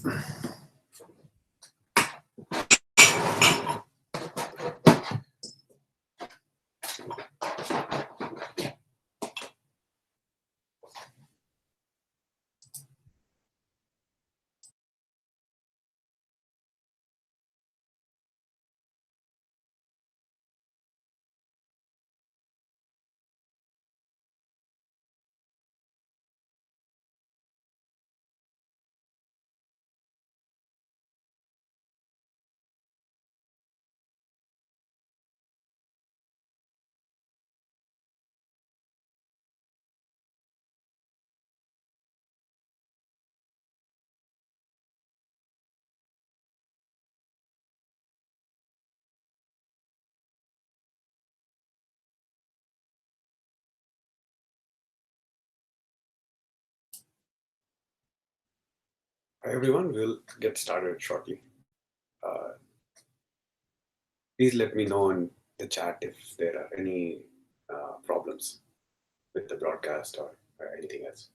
Hi everyone, we'll get started shortly. Please let me know in the chat if there are any problems with the broadcast or anything else.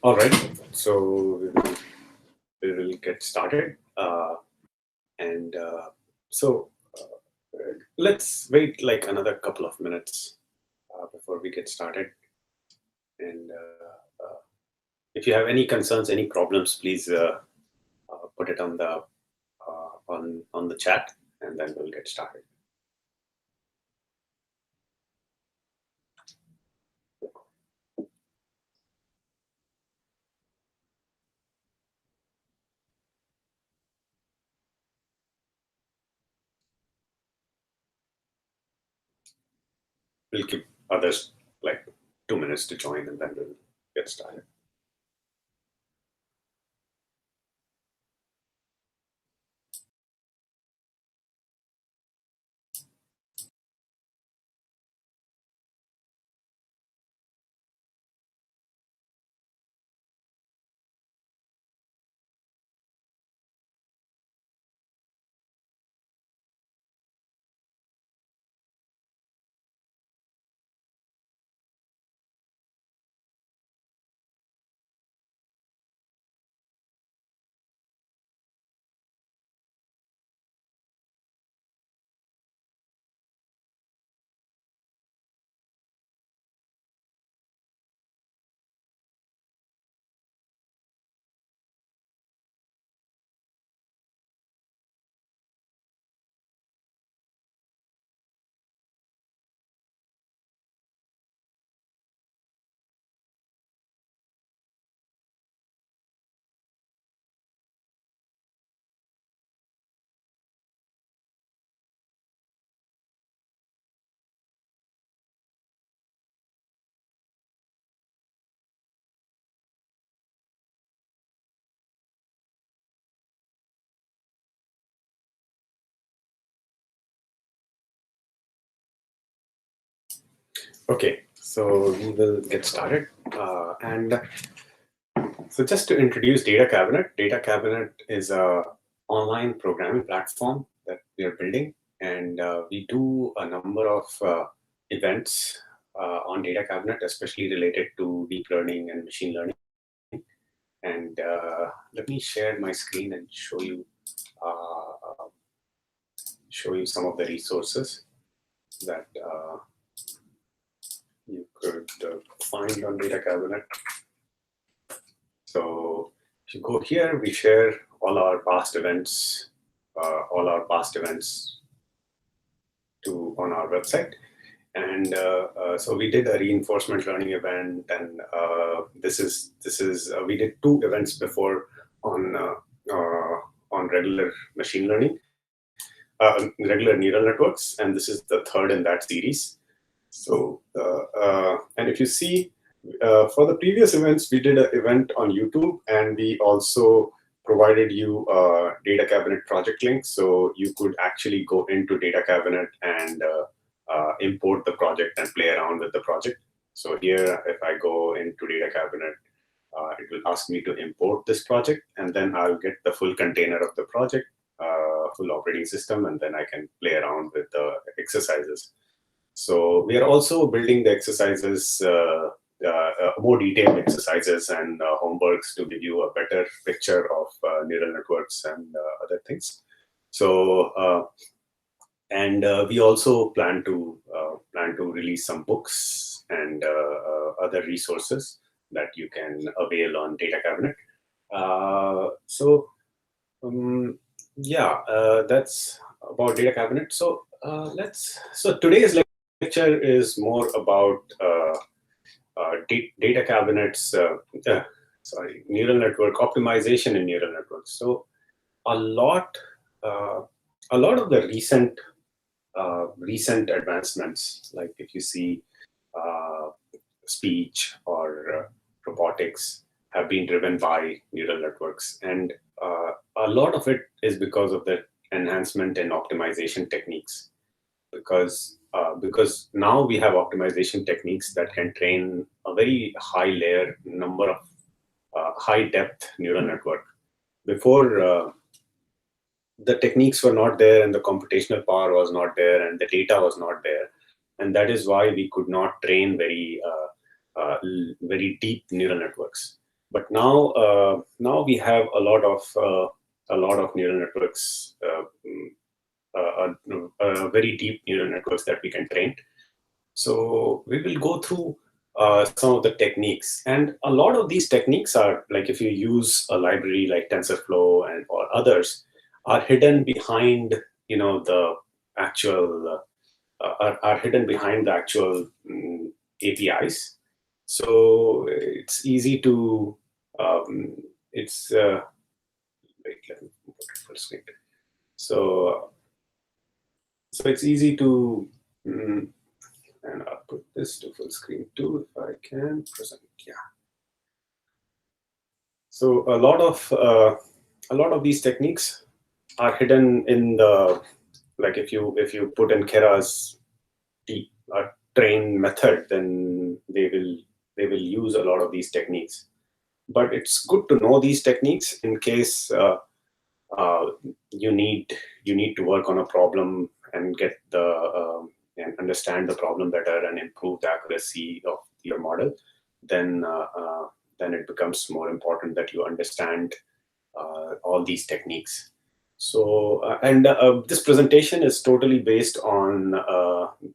All right, so we will get started. And so let's wait like another couple of minutes before we get started. And if you have any concerns, any problems, please put it on the on the chat, and then we'll get started. We'll keep others like 2 minutes to join, and then we'll get started. Okay, so we will get started. And so just to introduce Data Cabinet is a online programming platform that we are building, and we do a number of events on Data Cabinet, especially related to deep learning and machine learning. And let me share my screen and show you some of the resources that you could find on Data Cabinet. So if you go here, we share all our past events on our website. And so we did a reinforcement learning event, and we did two events before on regular machine learning, regular neural networks, and this is the third in that series. So and if you see, for the previous events, we did an event on YouTube, and we also provided you a Data Cabinet project link, so you could actually go into Data Cabinet and import the project and play around with the project. So here, if I go into Data Cabinet, it will ask me to import this project, and then I'll get the full container of the project, full operating system, and then I can play around with the exercises. So we are also building the exercises, more detailed exercises and homeworks to give you a better picture of neural networks and other things. So and we also plan to release some books and other resources that you can avail on Data Cabinet. So yeah, that's about Data Cabinet. So so today's lecture is more about Data Cabinet's neural network optimization in neural networks. So a lot uh, a lot of the recent advancements, like if you see uh, speech or robotics, have been driven by neural networks, and a lot of it is because of the enhancement in optimization techniques. Because now we have optimization techniques that can train a very high layer number of high depth neural network. Before, the techniques were not there, and the computational power was not there, and the data was not there, and that is why we could not train very deep neural networks. But now we have a lot of neural networks, very deep neural networks that we can train. So we will go through some of the techniques, and a lot of these techniques are, like, if you use a library like TensorFlow and or others, are hidden behind the actual are hidden behind the actual APIs. So it's easy to it's wait, let me put it full screen. So it's easy to and I'll put this to full screen too if I can present. Yeah. So a lot of these techniques are hidden in the, like, if you put in Kera's deep train method, then they will use a lot of these techniques. But it's good to know these techniques in case uh, you need to work on a problem and get and understand the problem better and improve the accuracy of your model. Then then it becomes more important that you understand all these techniques. So and this presentation is totally based on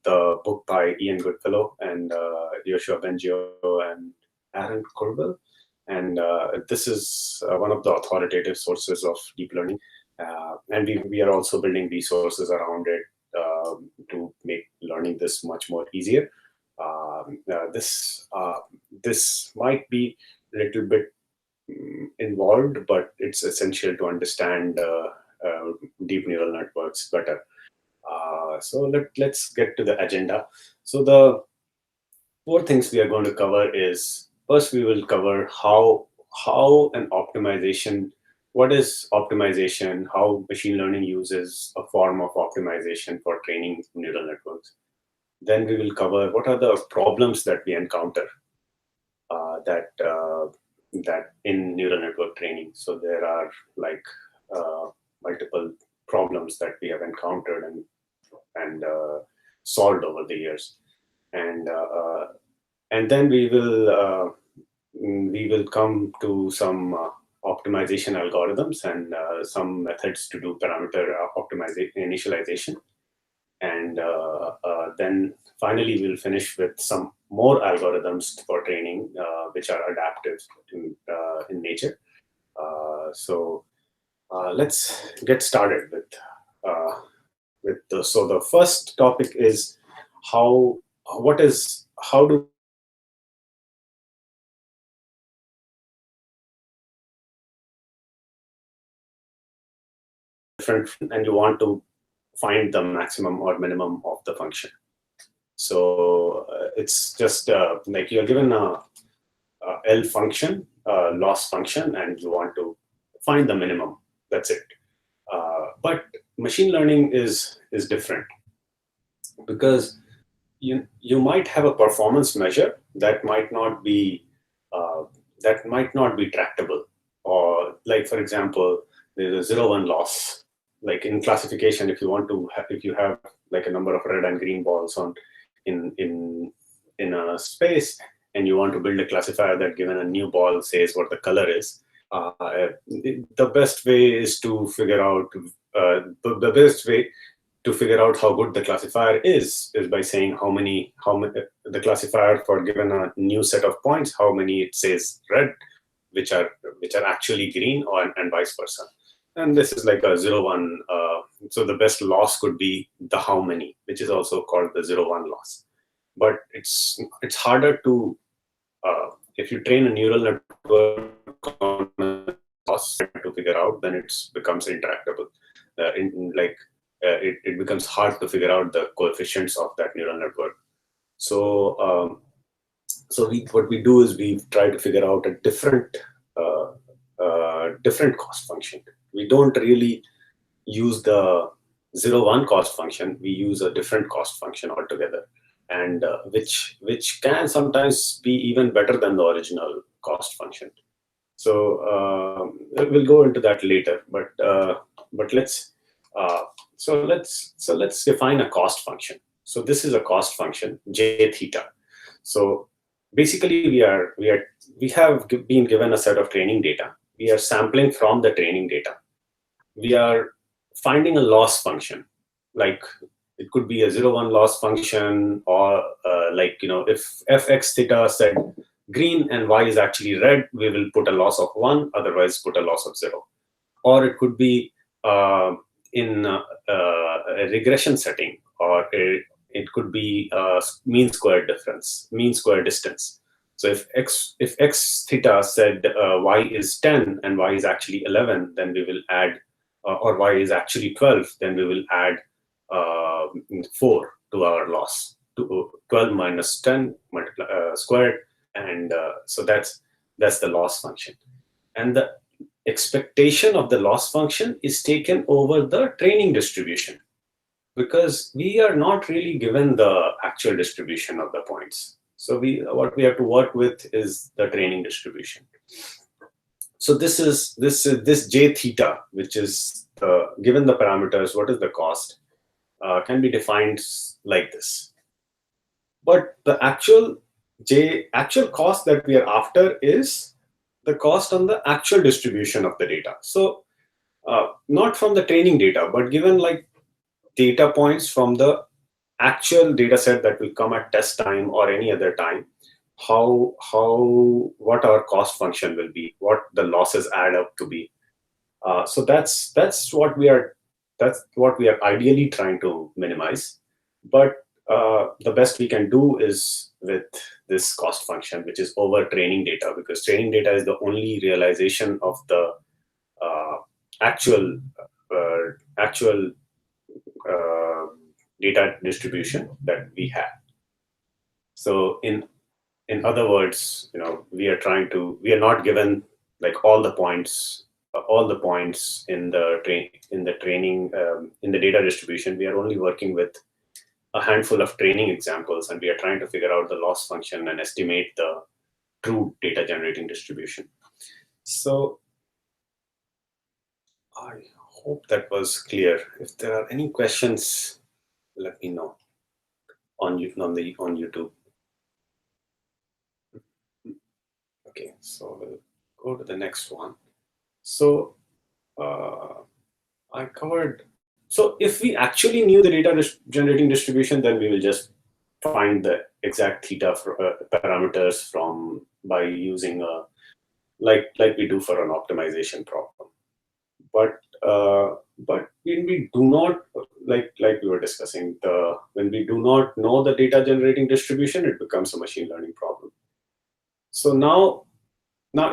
the book by Ian Goodfellow and Yoshua Bengio and Aaron Kurbel. And this is one of the authoritative sources of deep learning. And we are also building resources around it to make learning this much more easier. This might be a little bit involved, but it's essential to understand deep neural networks better. So let's get to the agenda. So the four things we are going to cover is, first we will cover how an optimization, what is optimization, how machine learning uses a form of optimization for training neural networks. Then we will cover what are the problems that we encounter that in neural network training. So there are like multiple problems that we have encountered and solved over the years, and then we will come to some optimization algorithms and some methods to do parameter optimization initialization, and then finally we'll finish with some more algorithms for training which are adaptive in nature. So let's get started so the first topic is how do different, and you want to find the maximum or minimum of the function. So it's just like you're given a L function, loss function, and you want to find the minimum. That's it. But machine learning is different, because you might have a performance measure that might not be tractable, or like, for example, there's a 0-1 loss. Like in classification, if you have like a number of red and green balls on in a space, and you want to build a classifier that, given a new ball, says what the color is, the best way is to figure out the best way to figure out how good the classifier is by saying how many the classifier, for given a new set of points, how many it says red, which are actually green, and vice versa. And this is like a 0-1. So the best loss could be the how many, which is also called the 0-1 loss. But it's harder to if you train a neural network on a loss to figure out, then it becomes intractable. It becomes hard to figure out the coefficients of that neural network. So what we do is we try to figure out a different cost function. We don't really use the 0-1 cost function. We use a different cost function altogether, and which can sometimes be even better than the original cost function. So we'll go into that later. But let's define a cost function. So this is a cost function, j theta. So basically, we have been given a set of training data. We are sampling from the training data. We are finding a loss function, like it could be a 0-1 loss function, or if fx theta said green and y is actually red, we will put a loss of 1, otherwise put a loss of 0. Or it could be in a regression setting, or it could be mean square distance. So if x theta said y is 10 and y is actually 11, then we will add, or y is actually 12, then we will add 4 to our loss. 12 minus 10 squared, and so that's the loss function. And the expectation of the loss function is taken over the training distribution, because we are not really given the actual distribution of the points. So what we have to work with is the training distribution. So this j theta, which is given the parameters, what is the cost, can be defined like this. But the actual cost that we are after is the cost on the actual distribution of the data. So not from the training data, but given like data points from the actual data set that will come at test time or any other time, what our cost function will be, what the losses add up to be. So that's what we are ideally trying to minimize. But the best we can do is with this cost function, which is over training data, because training data is the only realization of the actual data distribution that we have. So in other words, we are not given like all the points in the training in the data distribution. We are only working with a handful of training examples, and we are trying to figure out the loss function and estimate the true data generating distribution. So I hope that was clear. If there are any questions, let me know on YouTube. Okay, so we'll go to the next one. So I covered. So if we actually knew the data generating distribution, then we will just find the exact theta parameters by using like we do for an optimization problem. But when we do not, like we were discussing, when we do not know the data generating distribution, it becomes a machine learning problem. So now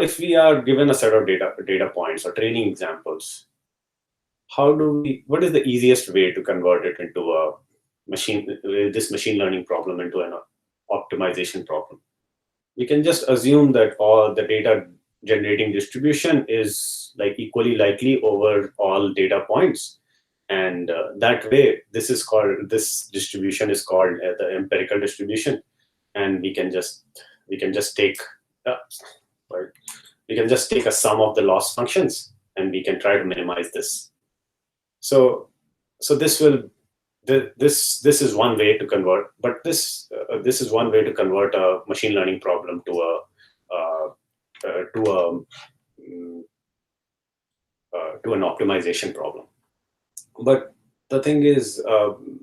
if we are given a set of data points or training examples, what is the easiest way to convert it into this machine learning problem into an optimization problem? We can just assume that all the data generating distribution is like equally likely over all data points, and that way this distribution is called the empirical distribution, and we can just take we can just take a sum of the loss functions, and we can try to minimize this. So this is one way to convert, but this is one way to convert a machine learning problem to an optimization problem. But the thing is,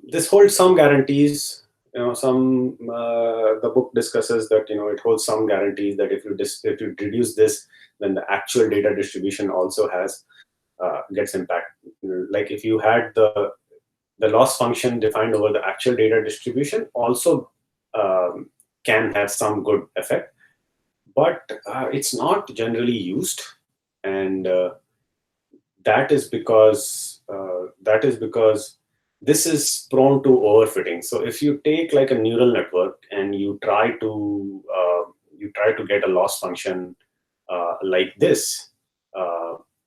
this holds some guarantees. The book discusses that it holds some guarantees that if you reduce this, then the actual data distribution also gets impacted. Like if you had the loss function defined over the actual data distribution also can have some good effect, but it's not generally used, and that is because this is prone to overfitting. So if you take like a neural network and you try to get a loss function like this,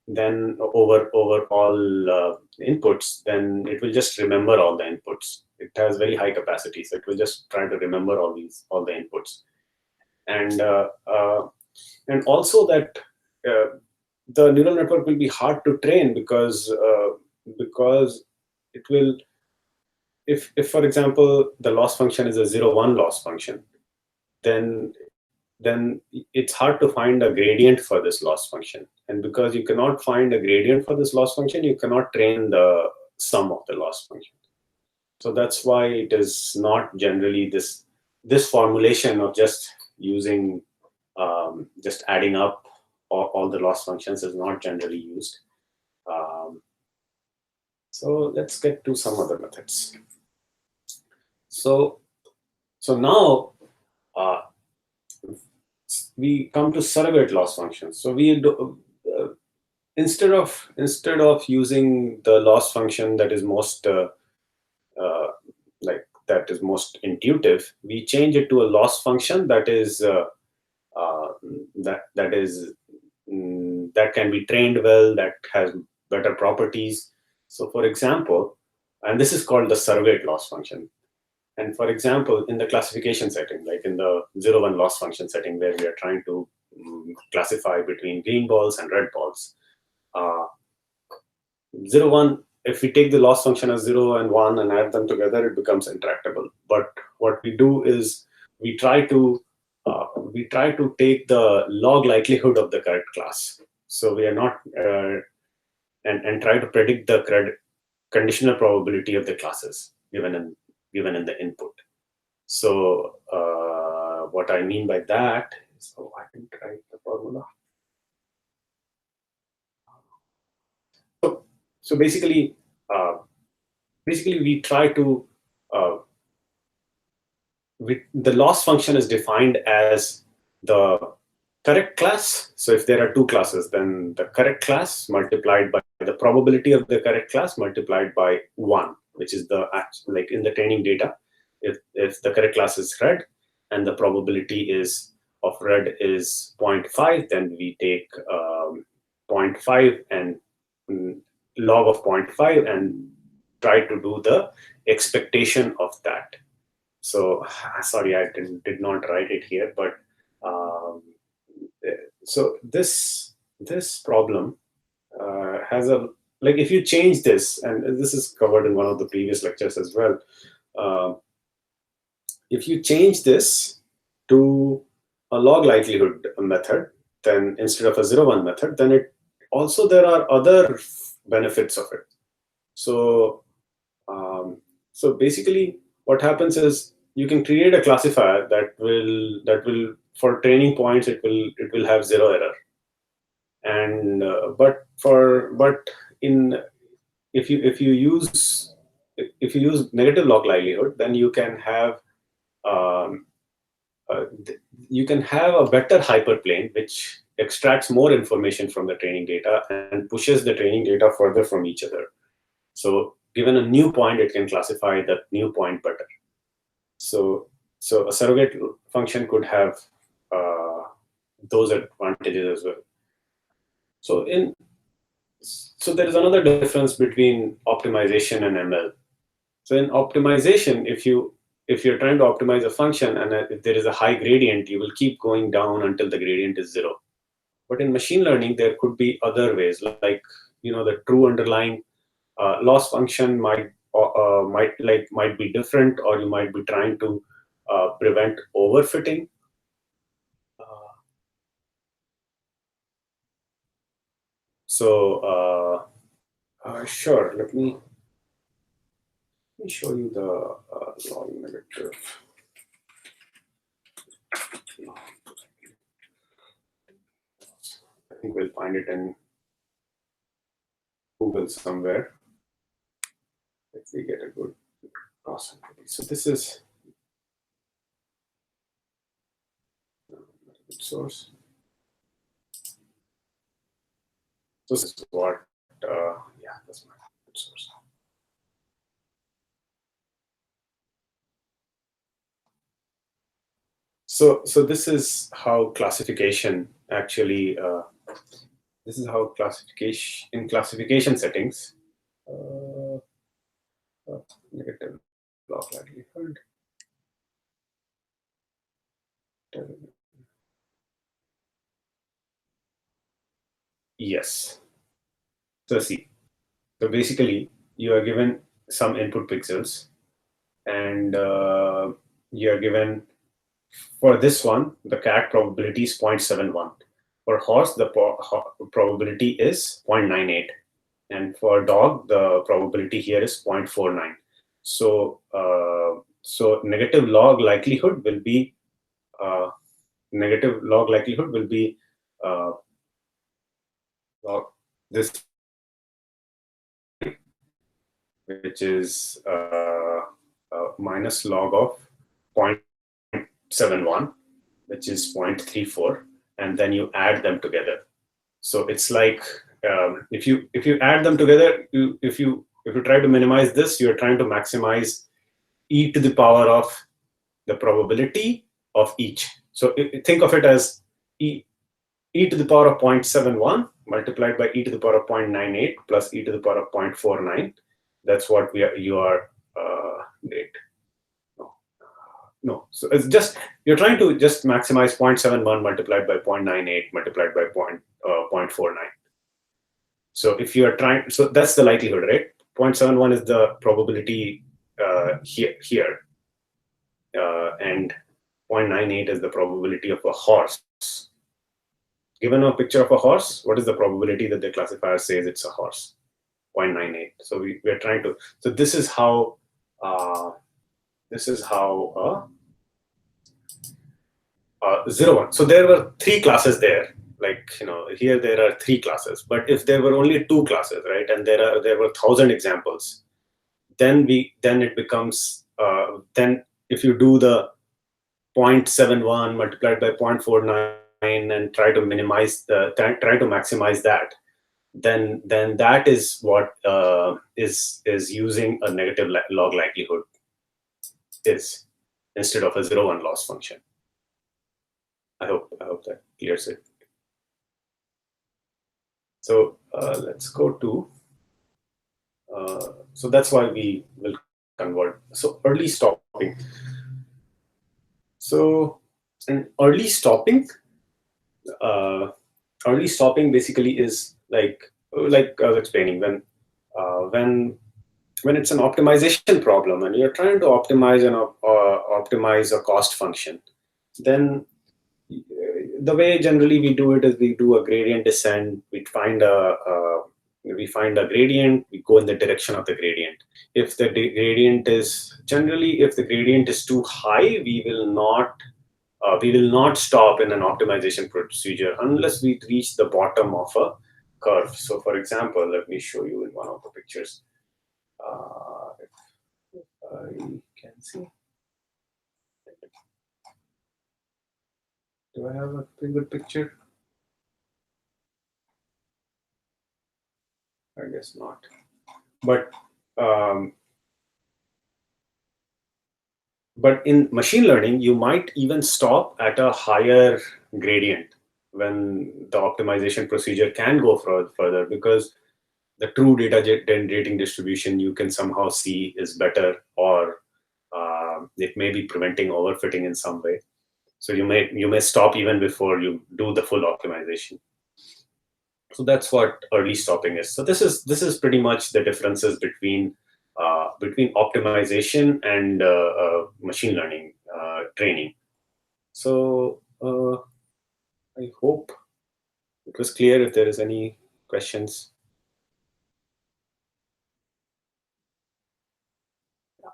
then over all inputs, then it will just remember all the inputs. It has very high capacity, so it will just try to remember all the inputs, and also that the neural network will be hard to train because it will, if for example the loss function is a 0-1 loss function, then it's hard to find a gradient for this loss function. And because you cannot find a gradient for this loss function, you cannot train the sum of the loss function. So that's why it is not generally this formulation of just using just adding up all the loss functions is not generally used. So let's get to some other methods. So now we come to surrogate loss functions. So we do, instead of using the loss function that is most most intuitive, we change it to a loss function that is that can be trained well, that has better properties. So for example, and this is called the surrogate loss function. And for example, in the classification setting, like in the 0-1 loss function setting, where we are trying to classify between green balls and red balls, 0-1, if we take the loss function as 0 and 1 and add them together, it becomes intractable. But what we do is we try to take the log likelihood of the correct class. So we are not and try to predict the conditional probability of the classes given in the input. So what I mean by that is, I can write the formula. So basically we try to the loss function is defined as the correct class. So if there are two classes, then the correct class multiplied by the probability of the correct class multiplied by 1, which is like in the training data. If the correct class is red and the probability of red is 0.5, then we take 0.5 and log of 0.5 and try to do the expectation of that. So sorry, I did not write it here, but um, so this problem has a, like, if you change this, and this is covered in one of the previous lectures as well. Uh, if you change this to a log likelihood method, then instead of a 0-1 method, then it also, there are other benefits of it. So so basically what happens is you can create a classifier that will for training points, it will have 0 error. And but in if you use negative log likelihood, then you can have um, you can have a better hyperplane which extracts more information from the training data and pushes the training data further from each other. So given a new point, it can classify that new point better. So a surrogate function could have uh, those advantages as well. So so there is another difference between optimization and ML. So in optimization, if you're trying to optimize a function and if there is a high gradient, you will keep going down until the gradient is 0. But in machine learning, there could be other ways, like the true underlying loss function might be different, or you might be trying to prevent overfitting. Uh, sure. Let me show you the log negative. I think we'll find it in Google somewhere if we get a good cross entity. So this is source. So this is what, yeah, that's my source. So this is how classification actually. This is how classification settings. Negative log likelihood. Yes. So see. So basically, you are given some input pixels, and you are given, for this one, the cat probability is 0.71. For horse, the probability is 0.98. And for dog, the probability here is 0.49. So, so negative log likelihood will be uh, uh, log this, which is minus log of 0.71, which is 0.34, and then you add them together. So it's like if you add them together, if you try to minimize this, you're trying to maximize e to the power of the probability of each. So think of it as e to the power of 0.71 multiplied by e to the power of 0.98 plus e to the power of 0.49. That's what you are. Wait. No. So it's just, you're trying to just maximize 0.71 multiplied by 0.98 multiplied by 0.49. So if you are trying, so that's the likelihood, right? 0.71 is the probability here, and 0.98 is the probability of a horse. Given a picture of a horse, what is the probability that the classifier says it's a horse? 0.98. So we're trying to. So this is how. This is how 0-1. So there were 3 classes there. Like, here there are 3 classes. But if there were only 2 classes, right, and there were 1,000 examples, then it becomes then if you do the 0.71 multiplied by 0.49 and try to maximize that, then that is what is using a negative log likelihood is, instead of a 0-1 loss function. I hope that clears it. So let's go to. So that's why we will convert. So early stopping. So and uh, early stopping basically is like I was explaining, when it's an optimization problem and you're trying to optimize a cost function, then the way generally we do it is we do a gradient descent. We find a gradient. We go in the direction of the gradient. If the gradient is too high, we will not stop in an optimization procedure unless we reach the bottom of a curve. So, for example, let me show you in one of the pictures. If I can see. Do I have a pretty good picture? I guess not. But um, but in machine learning, you might even stop at a higher gradient when the optimization procedure can go further, because the true data generating distribution you can somehow see is better, or it may be preventing overfitting in some way. So you may stop even before you do the full optimization. So that's what early stopping is. So this is pretty much the differences between optimization and machine learning training. So I hope it was clear. If there is any questions,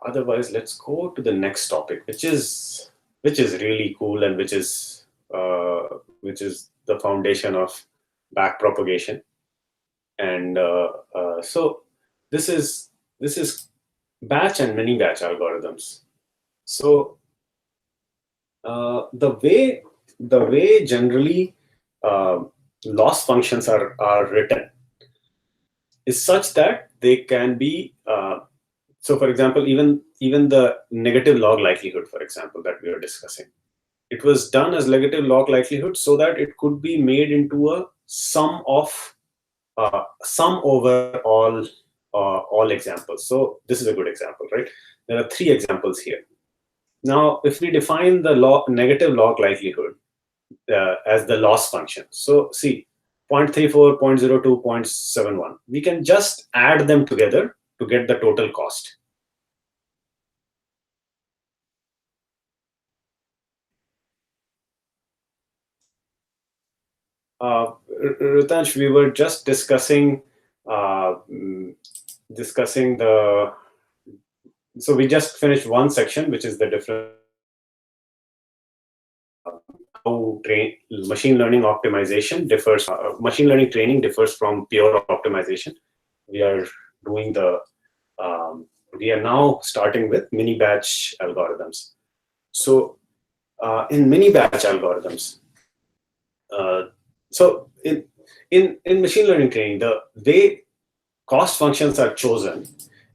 otherwise let's go to the next topic, which is really cool, and which is the foundation of backpropagation. And so this is batch and mini batch algorithms. So the way generally uh, loss functions are written is such that they can be so, for example, even the negative log likelihood, for example, that we are discussing, it was done as negative log likelihood so that it could be made into a sum over all examples. So this is a good example, right? There are three examples here. Now, if we define the negative log likelihood as the loss function, so see, 0.34, 0.02, 0.71, we can just add them together to get the total cost. Ritansh, we were just discussing the. So we just finished one section, which is the difference how machine learning optimization differs. Machine learning training differs from pure optimization. We are doing the. We are now starting with mini batch algorithms. So in mini batch algorithms, uh, so in machine learning training, the way cost functions are chosen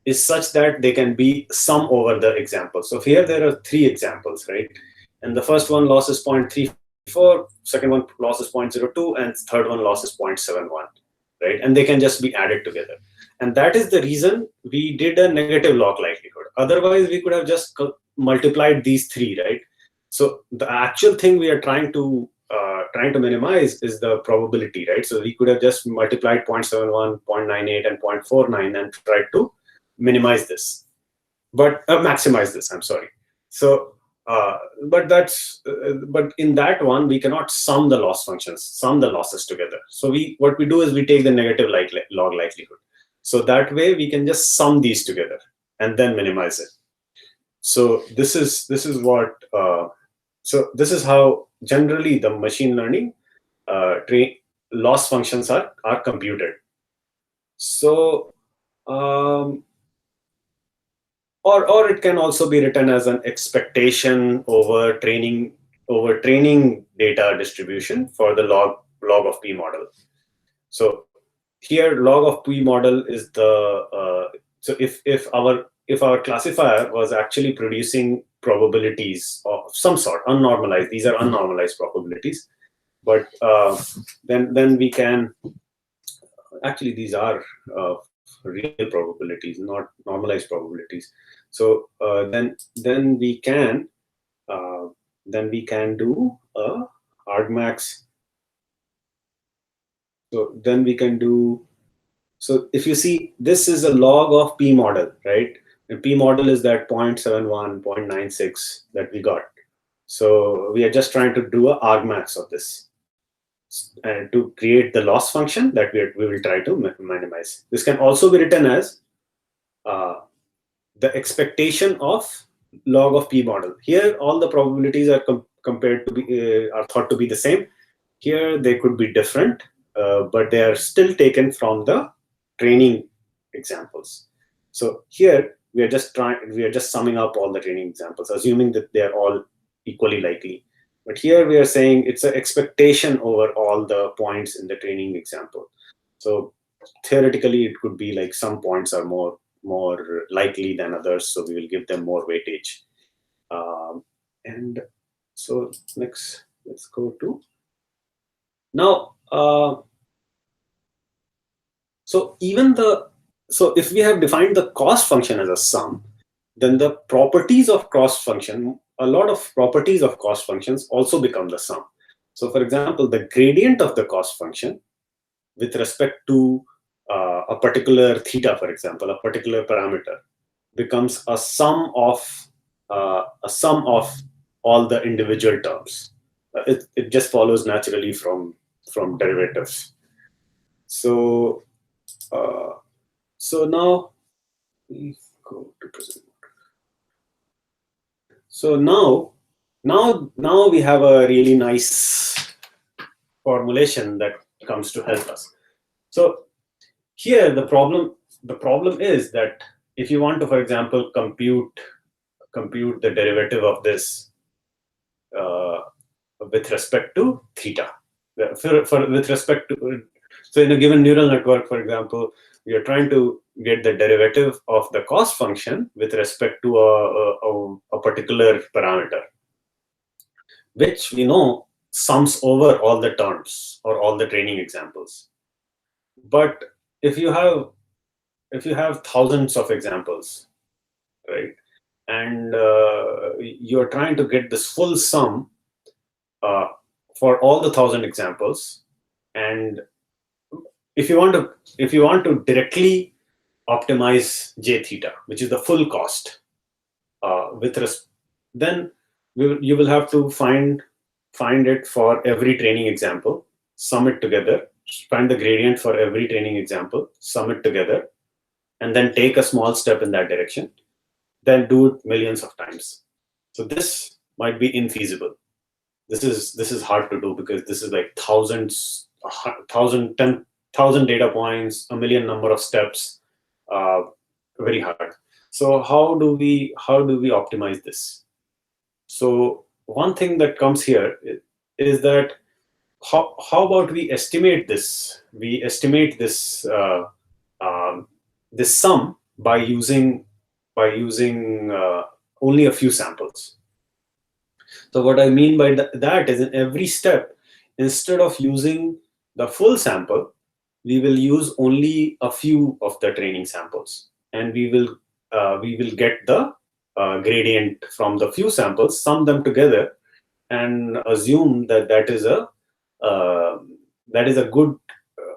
is such that they can be sum over the examples. So here there are three examples, right? And the first one loss is 0.34, second one loss is 0.02, and third one loss is 0.71, right? And they can just be added together. And that is the reason we did a negative log likelihood. Otherwise, we could have just multiplied these three, right? So the actual thing we are trying to minimize is the probability, right? So we could have just multiplied 0.71, 0.98, and 0.49 and tried to minimize this, but maximize this. I'm sorry. So, but in that one we cannot sum the loss functions, sum the losses together. So what we do is we take the negative log likelihood. So that way we can just sum these together and then minimize it. So this is what. So this is how generally the machine learning loss functions are computed. So or it can also be written as an expectation over training data distribution for the log of p model. So here log of p model is the so if our classifier was actually producing probabilities of some sort, unnormalized, these are unnormalized probabilities, but then we can actually, these are real probabilities, not normalized probabilities. So then we can do argmax. So then we can do. So if you see, this is a log of p model, right? And p model is that 0.71, 0.96 that we got. So we are just trying to do a argmax of this, and to create the loss function that we will try to minimize. This can also be written as the expectation of log of p model. Here, all the probabilities are compared to be are thought to be the same. Here, they could be different, but they are still taken from the training examples. So here, we are just summing up all the training examples, assuming that they are all equally likely. But here we are saying it's an expectation over all the points in the training example. So theoretically, it could be like some points are more likely than others, so we will give them more weightage. And so next, let's go to now. So if we have defined the cost function as a sum, then the properties of cost function, a lot of properties of cost functions also become the sum. So for example, the gradient of the cost function with respect to a particular theta, for example, a particular parameter, becomes a sum of all the individual terms. It just follows naturally from derivatives. So now we go to present. So now we have a really nice formulation that comes to help us. So here the problem is that if you want to, for example, compute the derivative of this with respect to theta, with respect to, so in a given neural network, for example, we are trying to get the derivative of the cost function with respect to a particular parameter, which we know sums over all the terms or all the training examples. But if you have thousands of examples, right, and you're trying to get this full sum for all the 1,000 examples, and if you want to directly optimize j theta, which is the full cost, then you will have to find it for every training example, sum it together, find the gradient for every training example, sum it together, and then take a small step in that direction, then do it millions of times. So this might be infeasible. This is hard to do because this is like thousands, 10,000 data points, a million number of steps, very hard. So how do we optimize this? So one thing that comes here is that how about we estimate this? We estimate this this sum by using only a few samples. So what I mean by that is, in every step, instead of using the full sample, we will use only a few of the training samples, and we will get the gradient from the few samples, sum them together, and assume that that is a good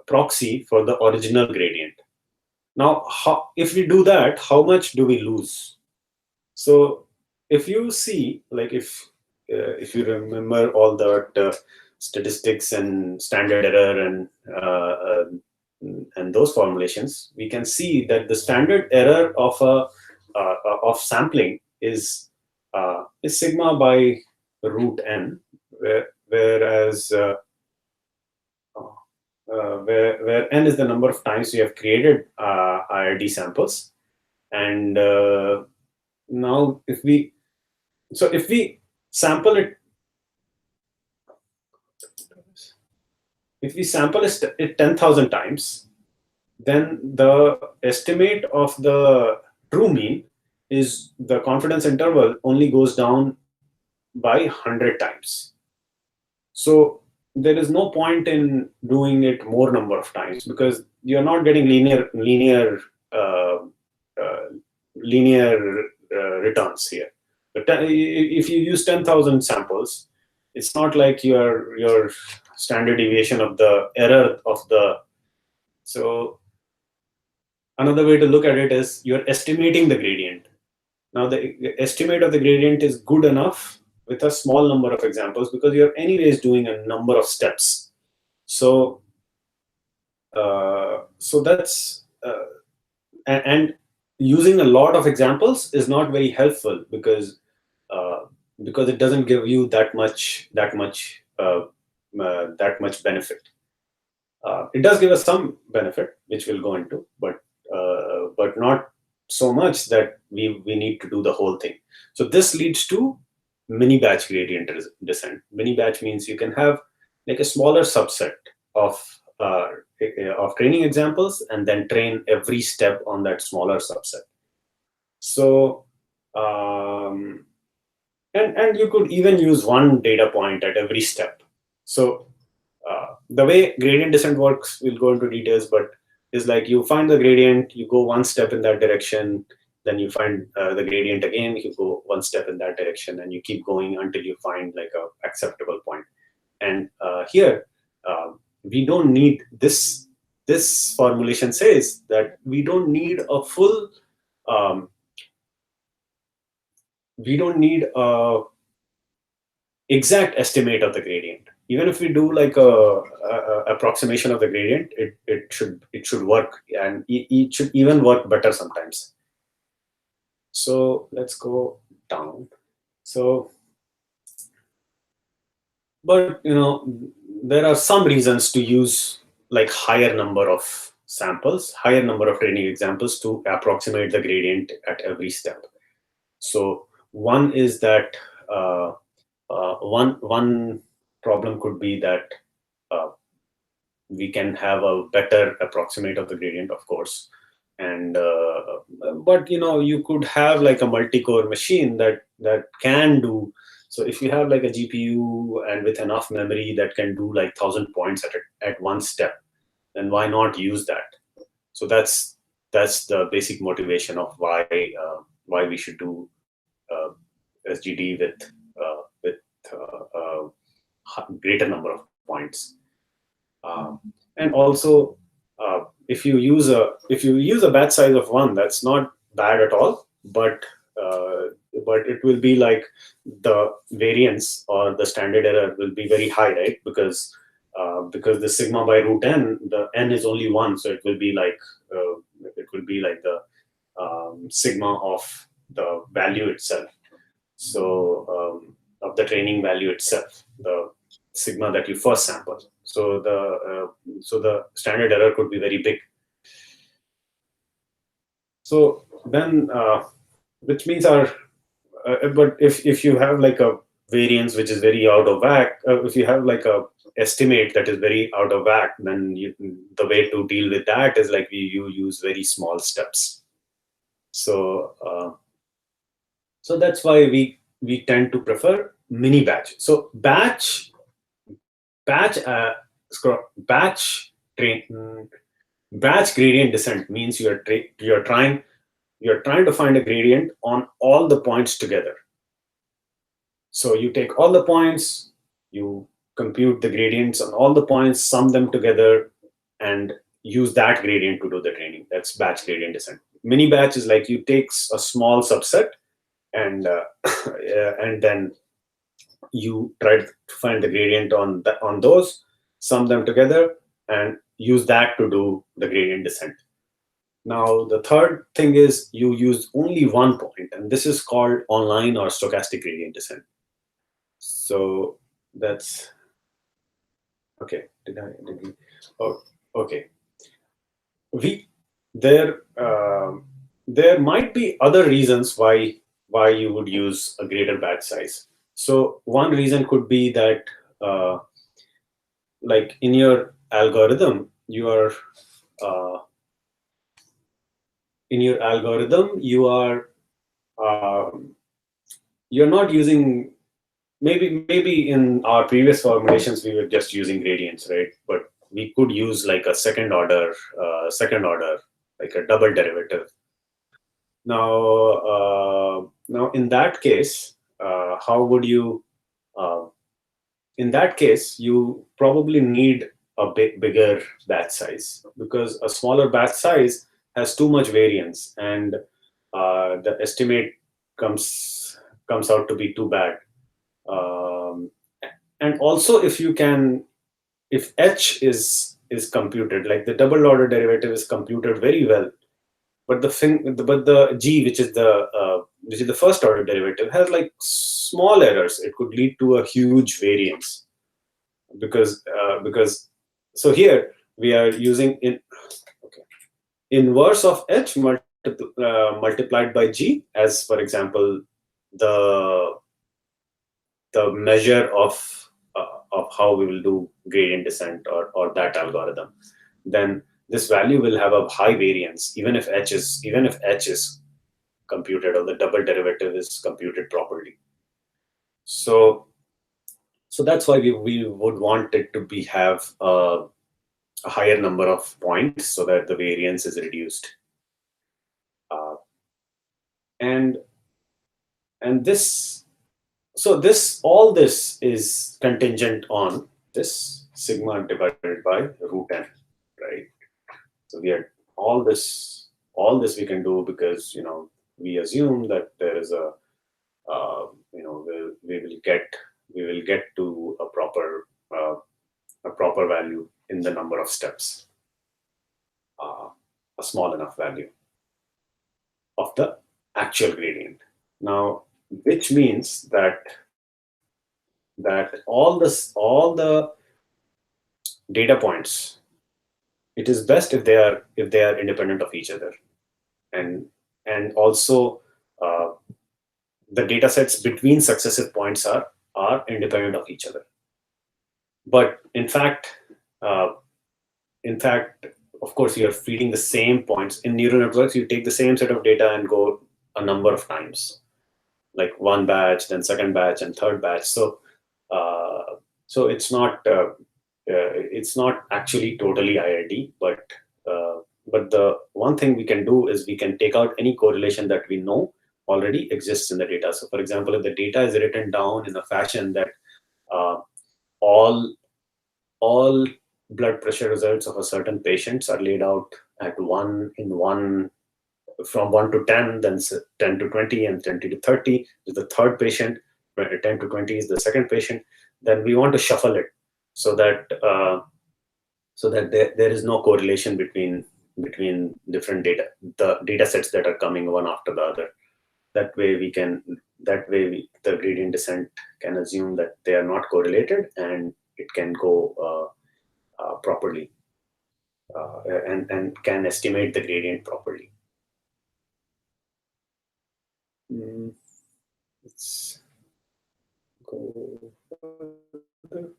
proxy for the original gradient. Now, if we do that, how much do we lose? So if you see, like if you remember all that statistics and standard error and those formulations, we can see that the standard error of sampling is sigma by root n, whereas where n is the number of times we have created IRD samples. And now if we sample it, it 10,000 times, then the estimate of the true mean is the confidence interval only goes down by 100 times. So there is no point in doing it more number of times, because you're not getting linear returns here. But if you use 10,000 samples, it's not like your standard deviation of the error of the. So another way to look at it is you're estimating the gradient. Now the estimate of the gradient is good enough with a small number of examples because you're anyways doing a number of steps. So that's and using a lot of examples is not very helpful because it doesn't give you that much benefit. It does give us some benefit, which we'll go into, but not so much that we need to do the whole thing. So this leads to mini batch gradient descent. Mini batch means you can have like a smaller subset of training examples and then train every step on that smaller subset. So and you could even use one data point at every step. So the way gradient descent works, we'll go into details, but is like you find the gradient, you go one step in that direction, then you find the gradient again, you go one step in that direction, and you keep going until you find like a acceptable point. And here, we don't need this. This formulation says that we don't need a full. We don't need a exact estimate of the gradient. Even if we do like a approximation of the gradient, it should work, and it should even work better sometimes. So let's go down. So, but there are some reasons to use like higher number of samples, higher number of training examples to approximate the gradient at every step. So one is that one problem could be that we can have a better approximate of the gradient, of course, and but you could have like a multi-core machine that can do. So if you have like a GPU and with enough memory that can do like 1,000 points at one step, then why not use that? So that's the basic motivation of why we should do SGD with greater number of points. And also, if you use a batch size of 1, that's not bad at all. But it will be like the variance or the standard error will be very high, right? Because the sigma by root n, the n is only 1, so it will be like the sigma of the value itself. So of the training value itself, the sigma that you first sample. So the standard error could be very big. So then, which means but if you have like a variance which is very out of whack, if you have like a estimate that is very out of whack, then the way to deal with that is like you use very small steps. So that's why we tend to prefer mini batch. So batch gradient descent means you're trying to find a gradient on all the points together. So you take all the points, you compute the gradients on all the points, sum them together, and use that gradient to do the training. That's batch gradient descent. Mini batch is like you take a small subset and and then you try to find the gradient on those, sum them together, and use that to do the gradient descent. Now, the third thing is you use only one point, and this is called online or stochastic gradient descent. So that's okay. Oh, okay. There might be other reasons why you would use a greater batch size. So one reason could be that like in your algorithm, you are you're not using, maybe in our previous formulations we were just using gradients, right? But we could use like a second order like a double derivative. Now in that case, how would you? Uh, in that case, you probably need a bigger batch size, because a smaller batch size has too much variance, and the estimate comes out to be too bad. Um, and also, if h is computed, like the double order derivative is computed very well, but the g, which is the first order derivative, has like small errors. It could lead to a huge variance, because so here we are using okay, inverse of h multiplied by g as, for example, the measure of how we will do gradient descent, or that algorithm. Then this value will have a high variance, even if h is computed, or the double derivative is computed properly. So so that's why we would want it to be have a higher number of points, so that the variance is reduced. Uh, and and this so this all this is contingent on this sigma divided by root n, right? So we are all this we can do, because we assume that there is we will get to a proper value in the number of steps, uh, a small enough value of the actual gradient. Now, which means that all the data points, it is best if they are independent of each other, and also uh, the data sets between successive points are independent of each other. But uh, in fact, of course, you're feeding the same points in neural networks. You take the same set of data and go a number of times, like one batch, then second batch, and third batch. So it's not actually totally IID, but the one thing we can do is we can take out any correlation that we know already exists in the data. So, for example, if the data is written down in a fashion that uh, all all blood pressure results of a certain patients are laid out at one from 1 to 10, then 10 to 20, and 20 to 30 is the third patient, 10 to 20 is the second patient. Then we want to shuffle it, so that there is no correlation between different the data sets that are coming one after the other. The gradient descent can assume that they are not correlated, and it can go properly, and can estimate the gradient properly. Let's go further.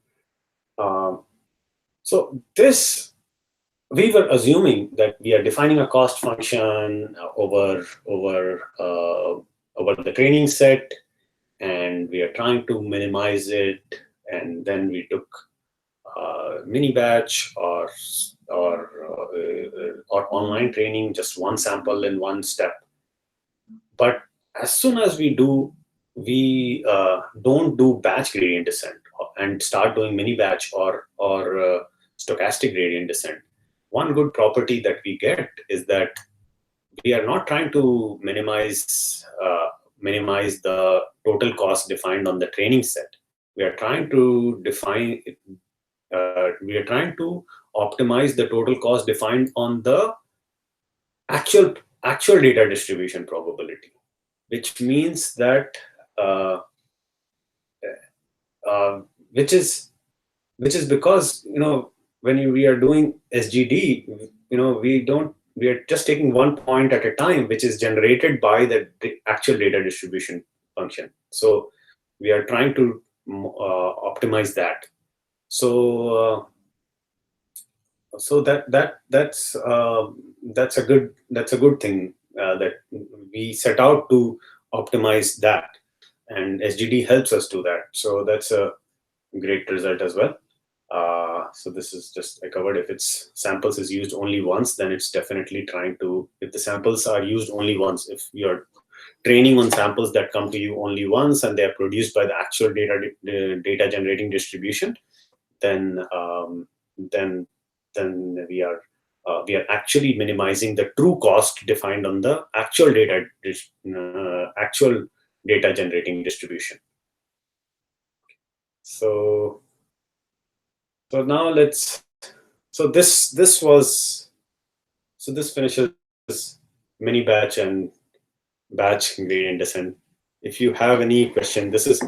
So this, we were assuming that we are defining a cost function over the training set, and we are trying to minimize it, and then we took Minibatch or online training, just one sample in one step. But as soon as we don't do batch gradient descent and start doing mini batch or stochastic gradient descent. One good property that we get is that we are not trying to minimize the total cost defined on the training set. We are trying to optimize the total cost defined on the actual actual data distribution probability, which means that uh, uh, which is because when we are doing SGD, we are just taking one point at a time, which is generated by the actual data distribution function. So we are trying to optimize that. So that's a good thing, that we set out to optimize that, and SGD helps us do that. So that's a great result as well. So this is just I covered. If it's samples is used only once, then it's definitely trying to. If the samples are used only once, if you're training on samples that come to you only once and they are produced by the actual data generating distribution, then then we are actually minimizing the true cost defined on the actual data generating distribution. So now let's. So this finishes mini batch and batch gradient descent. If you have any question, this is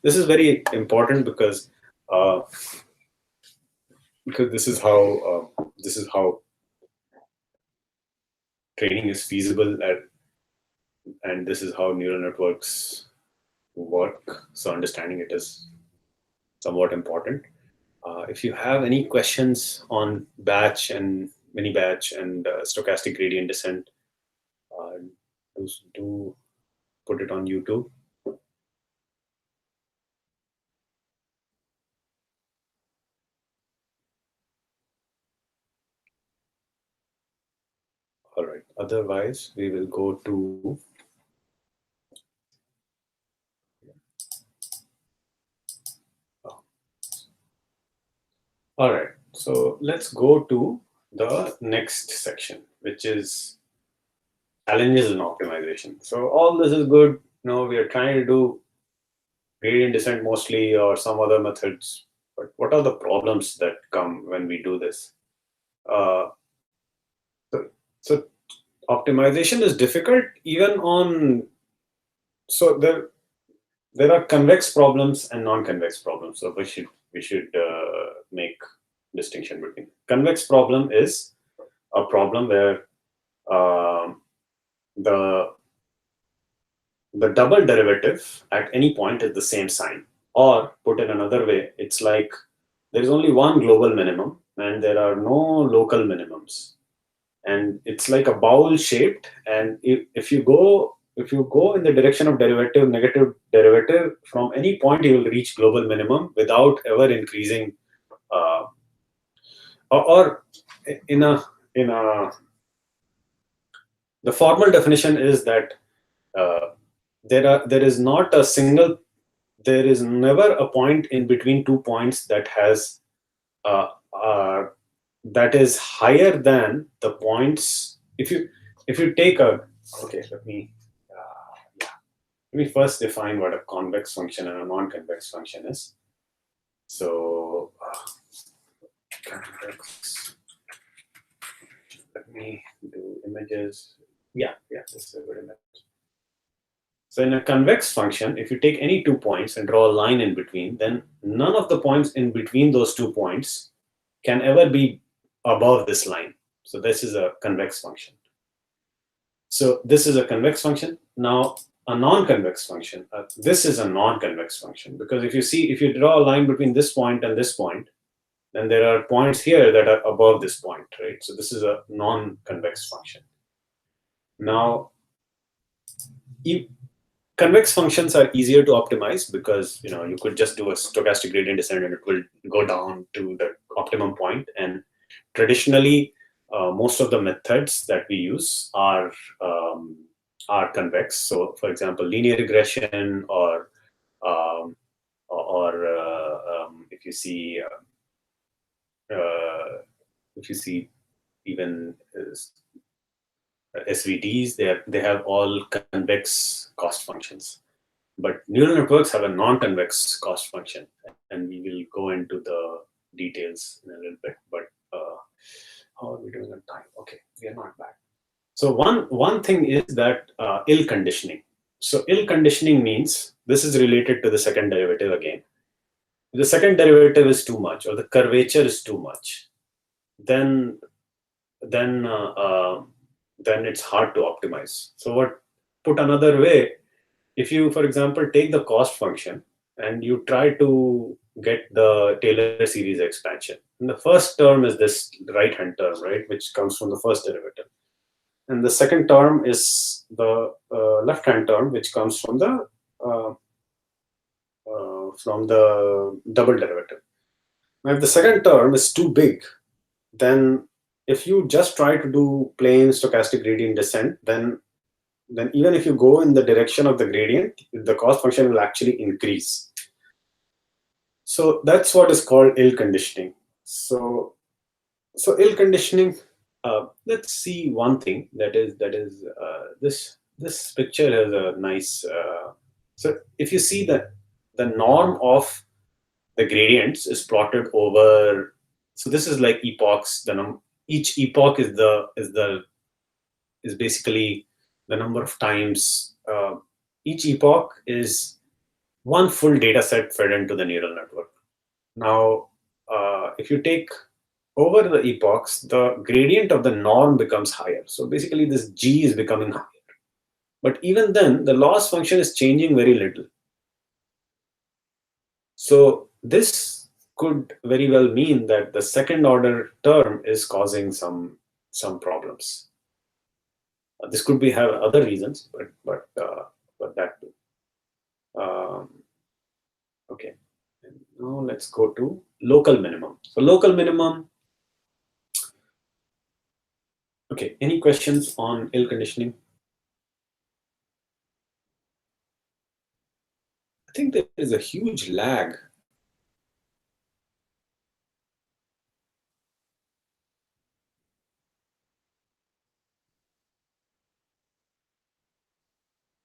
very important because this is how training is feasible and this is how neural networks work. So understanding it is somewhat important. If you have any questions on batch and mini batch and stochastic gradient descent, do put it on YouTube. All right. Otherwise, we will go to all right. So let's go to the next section, which is challenges in optimization. So all this is good. We are trying to do gradient descent mostly or some other methods. But what are the problems that come when we do this? Uh, so optimization is difficult even on. So there are convex problems and non-convex problems. So we should make distinction between. Convex problem is a problem where the double derivative at any point is the same sign. Or put in another way, it's like there is only one global minimum and there are no local minimums. And it's like a bowl shaped. And if you go in the direction of negative derivative, from any point you will reach global minimum without ever increasing. Or in a the formal definition is that there is not a single. There is never a point in between 2 points that has uh, uh, that is higher than the points. If you take a okay, let me first define what a convex function and a non-convex function is. So convex. Let me do images. Yeah, this is a good image. So in a convex function, if you take any 2 points and draw a line in between, then none of the points in between those 2 points can ever be above this line. So this is a convex function. So this is a convex function. Now a non-convex function, this is a non-convex function, because if you draw a line between this point and this point, then there are points here that are above this point, right? So this is a non-convex function. Now, convex functions are easier to optimize because you could just do a stochastic gradient descent and it will go down to the optimum point. And traditionally, most of the methods that we use are convex. So, for example, linear regression, or if you see even SVDs, they have all convex cost functions. But neural networks have a non-convex cost function, and we will go into the details in a little bit. But how are we doing on time? Okay, we are not bad. So one thing is that ill conditioning. So ill conditioning means this is related to the second derivative again. If the second derivative is too much, or the curvature is too much, then it's hard to optimize. So put another way, if you, for example, take the cost function and you try to get the Taylor series expansion, and the first term is this right-hand term, right, which comes from the first derivative, and the second term is the left-hand term, which comes from the double derivative. Now, if the second term is too big, then if you just try to do plain stochastic gradient descent, then even if you go in the direction of the gradient, the cost function will actually increase. So that's what is called ill conditioning. So ill conditioning. Let's see one thing that is this picture has a nice. So if you see that the norm of the gradients is plotted over. So this is like epochs. Each epoch is basically the number of times. Each epoch is one full data set fed into the neural network. Now, if you take over the epochs, the gradient of the norm becomes higher. So basically, this G is becoming higher. But even then, the loss function is changing very little. So this could very well mean that the second order term is causing some problems. This could be have other reasons, but that too. Okay. And now let's go to local minimum. So local minimum. Okay. Any questions on ill conditioning? I think there is a huge lag.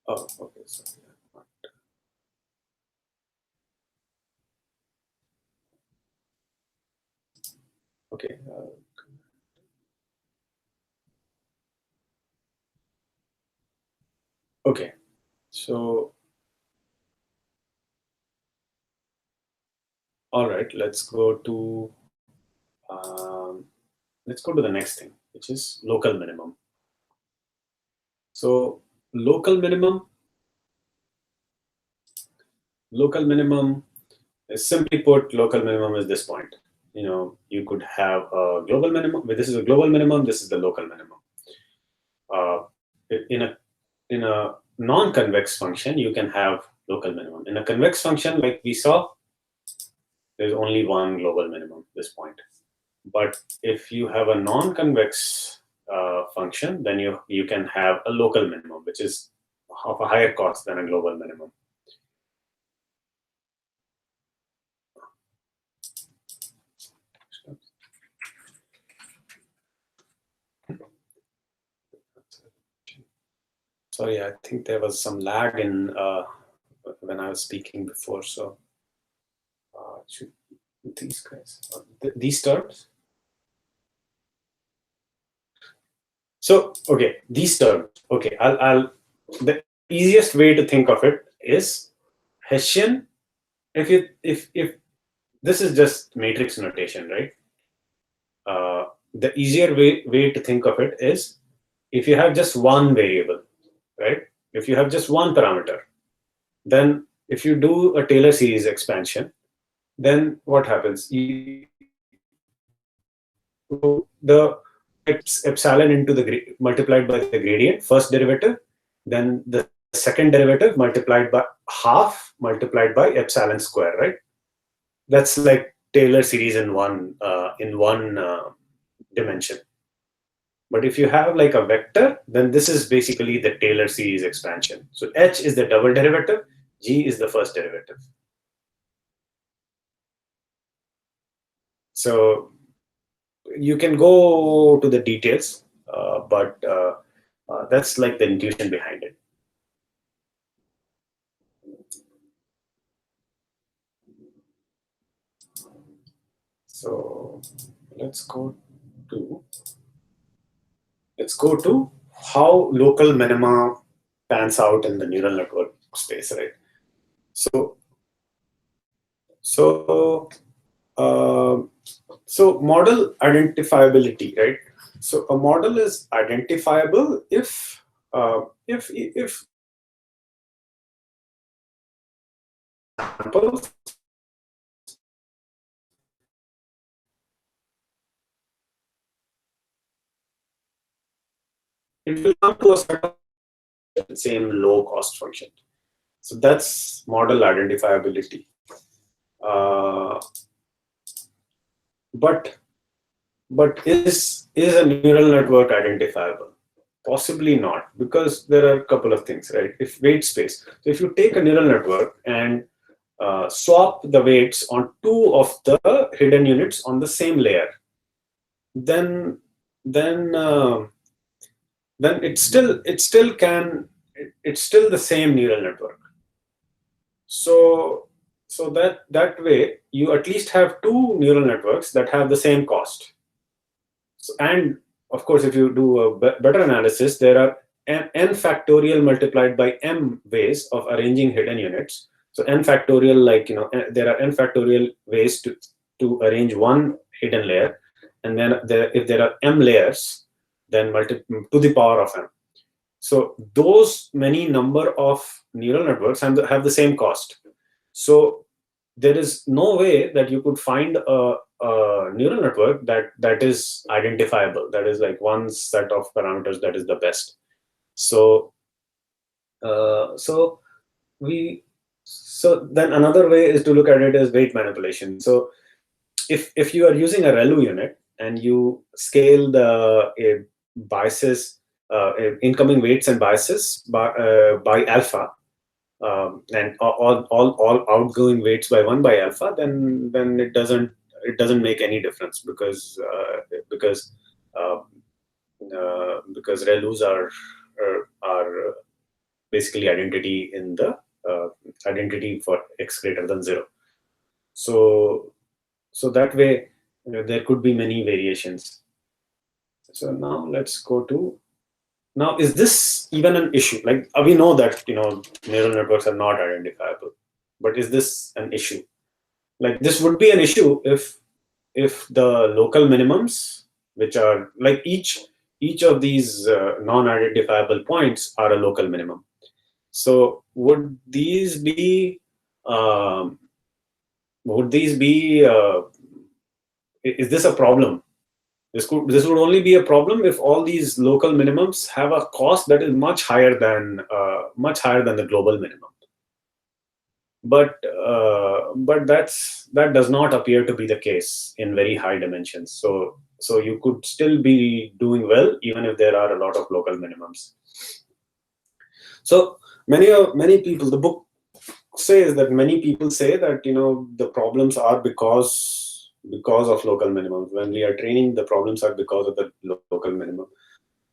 Oh, okay. Sorry. Okay. Okay. So, all right. Um, let's go to the next thing, which is local minimum. So, local minimum. Local minimum is simply put. Local minimum is this point. You could have a global minimum. This is a global minimum. This is the local minimum. Uh, in a non-convex function, you can have local minimum. In a convex function, like we saw, there's only one global minimum at this point. But if you have a non-convex function, then you can have a local minimum, which is of a higher cost than a global minimum. Sorry, I think there was some lag in when I was speaking before. So should these guys, these terms. So okay, these terms. Okay, I'll. The easiest way to think of it is Hessian. If this is just matrix notation, right? The easier way to think of it is if you have just one variable, right? If you have just one parameter, then if you do a Taylor series expansion, then what happens? The epsilon into the multiplied by the gradient, first derivative, then the second derivative multiplied by half multiplied by epsilon square, right? That's like Taylor series in one dimension. But if you have like a vector, then this is basically the Taylor series expansion. So h is the double derivative, g is the first derivative. So you can go to the details, but that's like the intuition behind it. So let's go to how local minima pans out in the neural network space, right? So so uh, so model identifiability, right? So a model is identifiable if samples it will come to a certain same low cost function. So that's model identifiability. Uh, But is a neural network identifiable? Possibly not, because there are a couple of things, right? If weight space. So if you take a neural network and swap the weights on two of the hidden units on the same layer, then then uh, then it's still the same neural network. So that way you at least have two neural networks that have the same cost. So, and of course, if you do a better analysis, there are n factorial multiplied by m ways of arranging hidden units. So n factorial, like there are n factorial ways to arrange one hidden layer, and then if there are m layers, then to the power of m. So those many number of neural networks have the same cost. So there is no way that you could find a neural network that is identifiable. That is like one set of parameters that is the best. So so we so then another way is to look at it as weight manipulation. So if you are using a ReLU unit and you scale the biases, incoming weights and biases by alpha, and all outgoing weights by 1 by alpha, then it doesn't make any difference, uh, because ReLUs are basically identity in the identity for x greater than 0. So that way there could be many variations. So now let's go to, now is this even an issue? Like we know that neural networks are not identifiable, but is this an issue? Like this would be an issue if the local minimums, which are like each of these non-identifiable points are a local minimum. So um, would these be is this a problem? This would only be a problem if all these local minimums have a cost that is much higher than the global minimum. But that does not appear to be the case in very high dimensions. So you could still be doing well even if there are a lot of local minimums. So many people, the book says that many people say that the problems are because of local minimums. When we are training, the problems are because of the local minimum.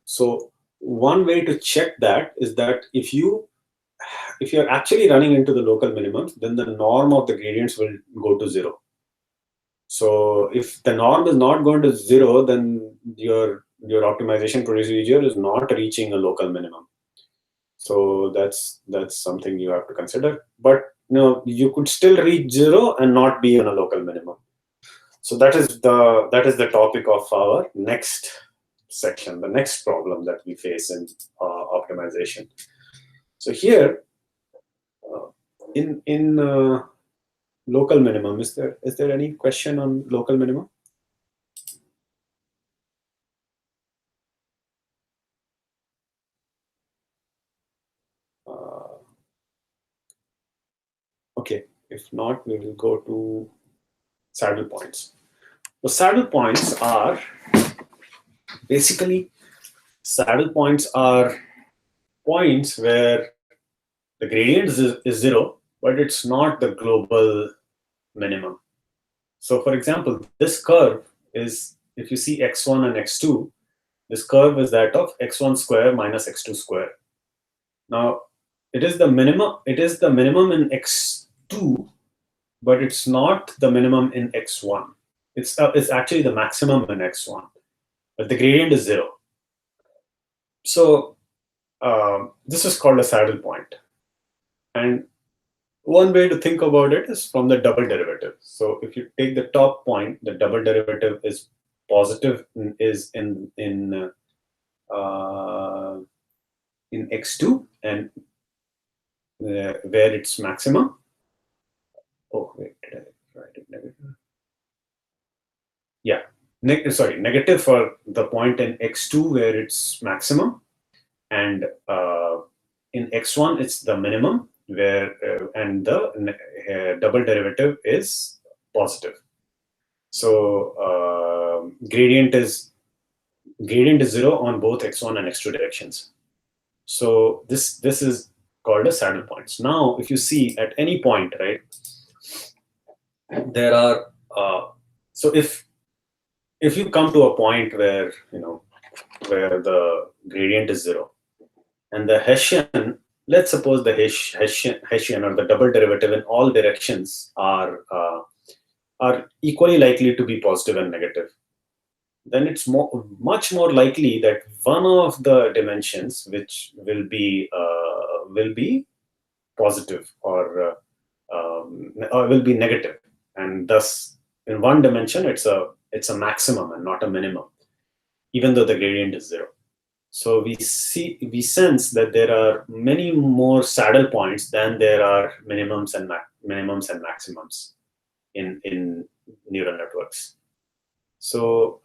So one way to check that is that if you're actually running into the local minimums, then the norm of the gradients will go to 0. So if the norm is not going to 0, then your optimization procedure is not reaching a local minimum. So that's something you have to consider. But you could still reach 0 and not be on a local minimum. So that is the topic of our next section, the next problem that we face in optimization. So here, in local minimum, is there any question on local minimum? Okay, if not, we will go to saddle points. The saddle points are basically points where the gradient is 0, but it's not the global minimum. So for example, this curve is, if you see x1 and x2, this curve is that of x1 square minus x2 square. Now it is the minimum in x2, but it's not the minimum in x1. It's actually the maximum in x1, but the gradient is 0. So this is called a saddle point. And one way to think about it is from the double derivative. So if you take the top point, the double derivative is positive, is in x2, and where it's maximum. Oh wait, did I write it negative? Yeah, negative for the point in x2 where it's maximum, and in x1 it's the minimum, where and the double derivative is positive. So gradient is 0 on both x1 and x2 directions. So this is called as saddle points. Now, if you see at any point, right, there are so if you come to a point where where the gradient is 0 and the Hessian, let's suppose the Hessian or the double derivative in all directions are equally likely to be positive and negative, then it's much more likely that one of the dimensions which will be positive or will be negative, and thus in one dimension it's a maximum and not a minimum, even though the gradient is 0. So we sense that there are many more saddle points than there are minimums and maximums in neural networks. So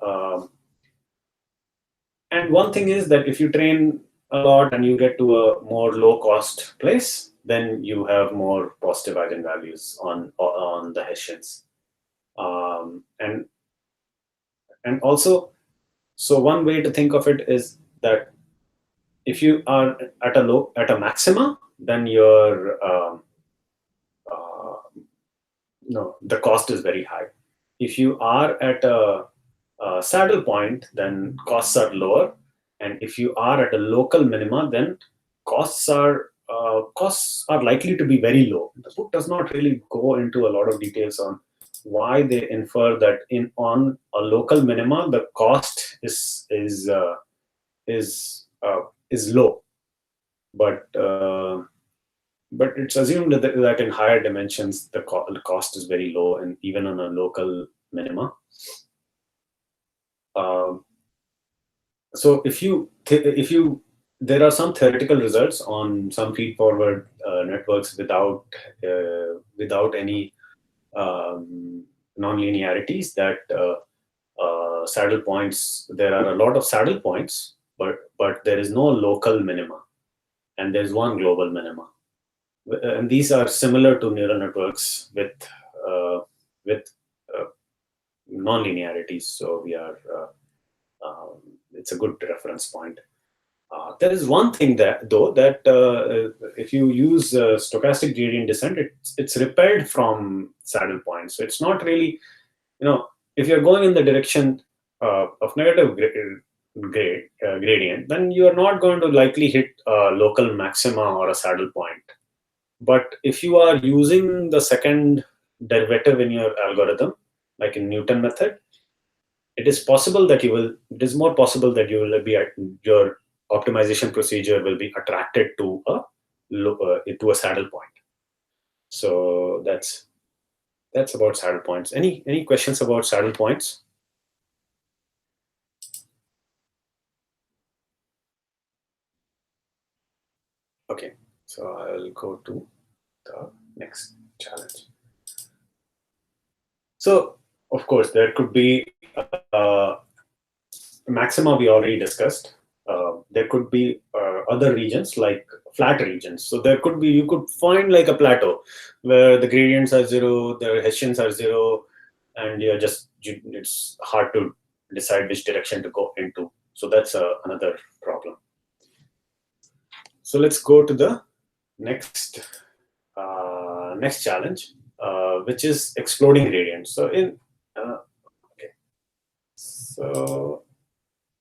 and one thing is that if you train a lot and you get to a more low cost place, then you have more positive eigenvalues on the Hessians. And also, so one way to think of it is that if you are at a maxima, then your no, the cost is very high. If you are at a saddle point, then costs are lower, and if you are at a local minima, then costs are likely to be very low. The book does not really go into a lot of details on why they infer that on a local minima the cost is low, but it's assumed that in higher dimensions the cost is very low, and even on a local minima. So if you there are some theoretical results on some feed-forward networks without any non-linearities that saddle points. There are a lot of saddle points, but there is no local minima, and there is one global minima. And these are similar to neural networks with uh, non-linearities. So we are it's a good reference point. There is one thing that though that if you use stochastic gradient descent, it's repelled from saddle points. So it's not really, if you're going in the direction of negative gradient, then you are not going to likely hit a local maxima or a saddle point. But if you are using the second derivative in your algorithm, like in Newton method, it is possible that it is more possible that your optimization procedure will be attracted to a saddle point. So that's about saddle points. Any questions about saddle points? Okay, so I'll go to the next challenge. So of course there could be maxima we already discussed. There could be other regions like flat regions. So you could find like a plateau where the gradients are 0, the Hessians are 0, and it's hard to decide which direction to go into. So that's another problem. So let's go to the next challenge, which is exploding gradients. So okay, so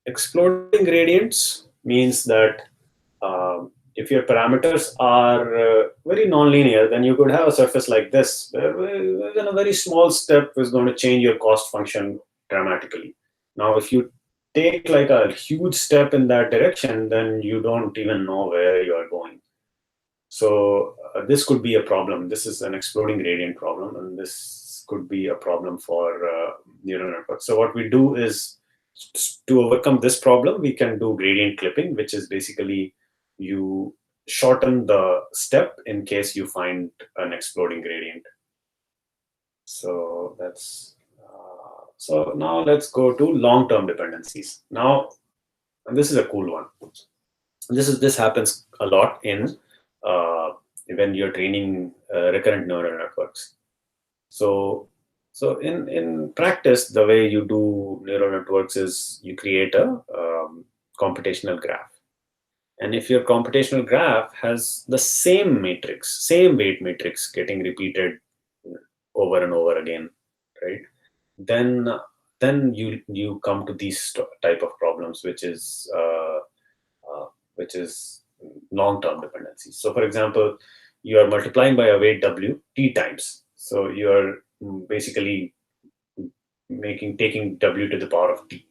exploding gradients means that if your parameters are very nonlinear, then you could have a surface like this, where a very small step is going to change your cost function dramatically. Now, if you take like a huge step in that direction, then you don't even know where you are going. So this could be a problem. This is an exploding gradient problem, and this could be a problem for neural networks. So what we do is, to overcome this problem, we can do gradient clipping, which is basically you shorten the step in case you find an exploding gradient. So that's so now let's go to long-term dependencies. Now, and this is a cool one. This happens a lot in when you're training recurrent neural networks. So So in practice, the way you do neural networks is you create a computational graph. And if your computational graph has the same matrix, same weight matrix getting repeated over and over again, right? Then you come to these type of problems, which is long-term dependencies. So, for example, you are multiplying by a weight w t times. So you are basically taking w to the power of t.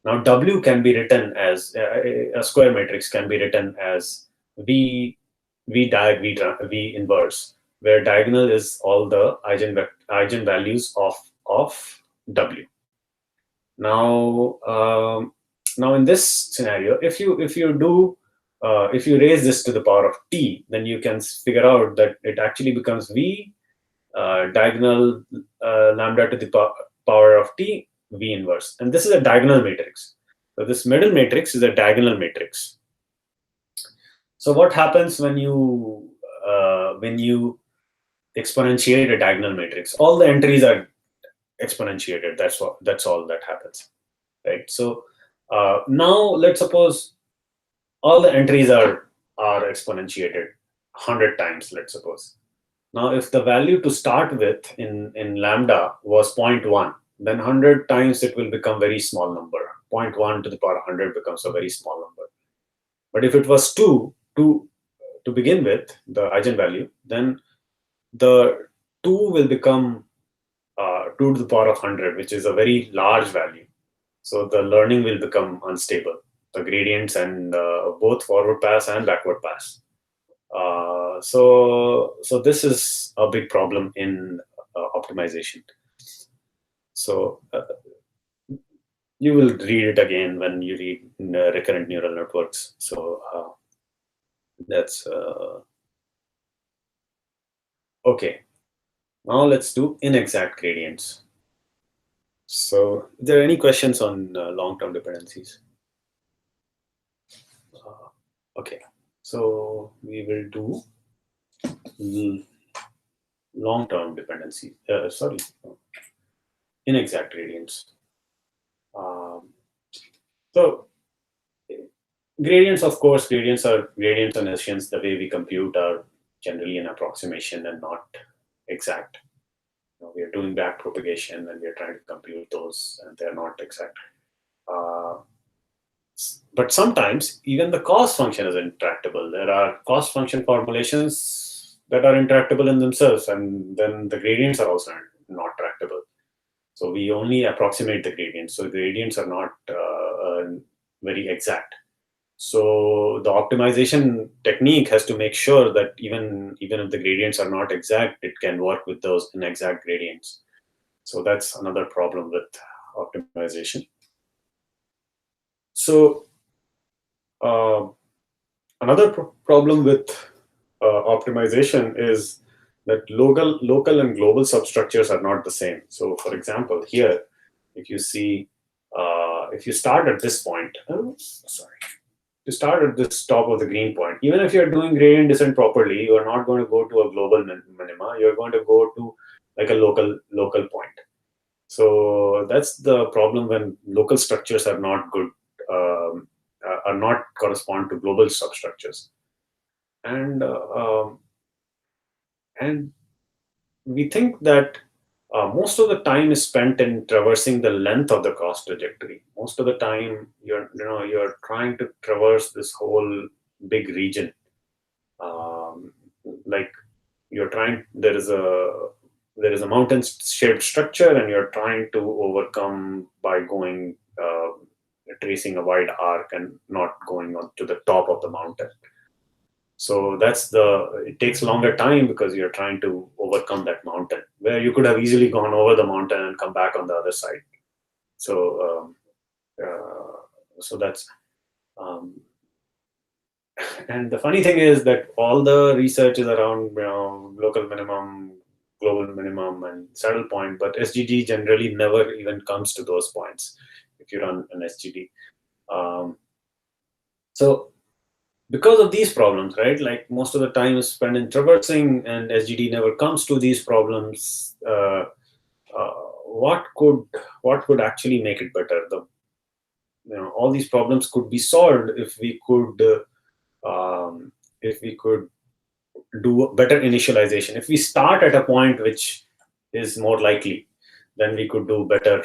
Now, W can be written as a square matrix can be written as V inverse, where diagonal is all the eigenvalues of W. Now, now in this scenario, if you raise this to the power of t, then you can figure out that it actually becomes V diagonal lambda to the power of t V inverse, and this is a diagonal matrix. So this middle matrix is a diagonal matrix. So what happens when you exponentiate a diagonal matrix? All the entries are exponentiated. That's all that happens, right? So now let's suppose all the entries are exponentiated 100 times. Let's suppose. Now, if the value to start with in lambda was 0.1, then 100 times it will become very small number. 0.1 to the power 100 becomes a very small number. But if it was 2 to begin with, the eigenvalue, then the 2 will become 2 to the power of 100, which is a very large value. So the learning will become unstable. The gradients and both forward pass and backward pass. So this is a big problem in optimization. So you will read it again when you read recurrent neural networks. So that's okay. Now let's do inexact gradients. So, are there any questions on long-term dependencies? Okay, so we will do long-term dependency. Inexact gradients. So gradients, of course, gradients and Hessians. The way we compute are generally an approximation and not exact. We are doing back propagation and we are trying to compute those, and they're not exact. But sometimes even the cost function is intractable. There are cost function formulations that are intractable in themselves, and then the gradients are also not tractable. So we only approximate the gradients. So the gradients are not very exact. So the optimization technique has to make sure that even if the gradients are not exact, it can work with those inexact gradients. So that's another problem with optimization. So another problem with optimization is that local and global substructures are not the same. So for example, here, if you see, if you start at this point, to start at this top of the green point, even if you're doing gradient descent properly, you are not going to go to a global minima. You're going to go to like a local point. So that's the problem when local structures are not good, are not correspond to global substructures. And we think that most of the time is spent in traversing the length of the cost trajectory. Most of the time, you're trying to traverse this whole big region. Like you're trying, there is a mountain-shaped structure, and you're trying to overcome by going tracing a wide arc and not going on to the top of the mountain. So it takes longer time because you're trying to overcome that mountain, where you could have easily gone over the mountain and come back on the other side. So that's and the funny thing is that all the research is around local minimum, global minimum, and saddle point, but SGD generally never even comes to those points if you run an SGD. So because of these problems, right? Like most of the time is spent in traversing, and SGD never comes to these problems. what could actually make it better? All these problems could be solved if we could do better initialization. If we start at a point which is more likely, then we could do better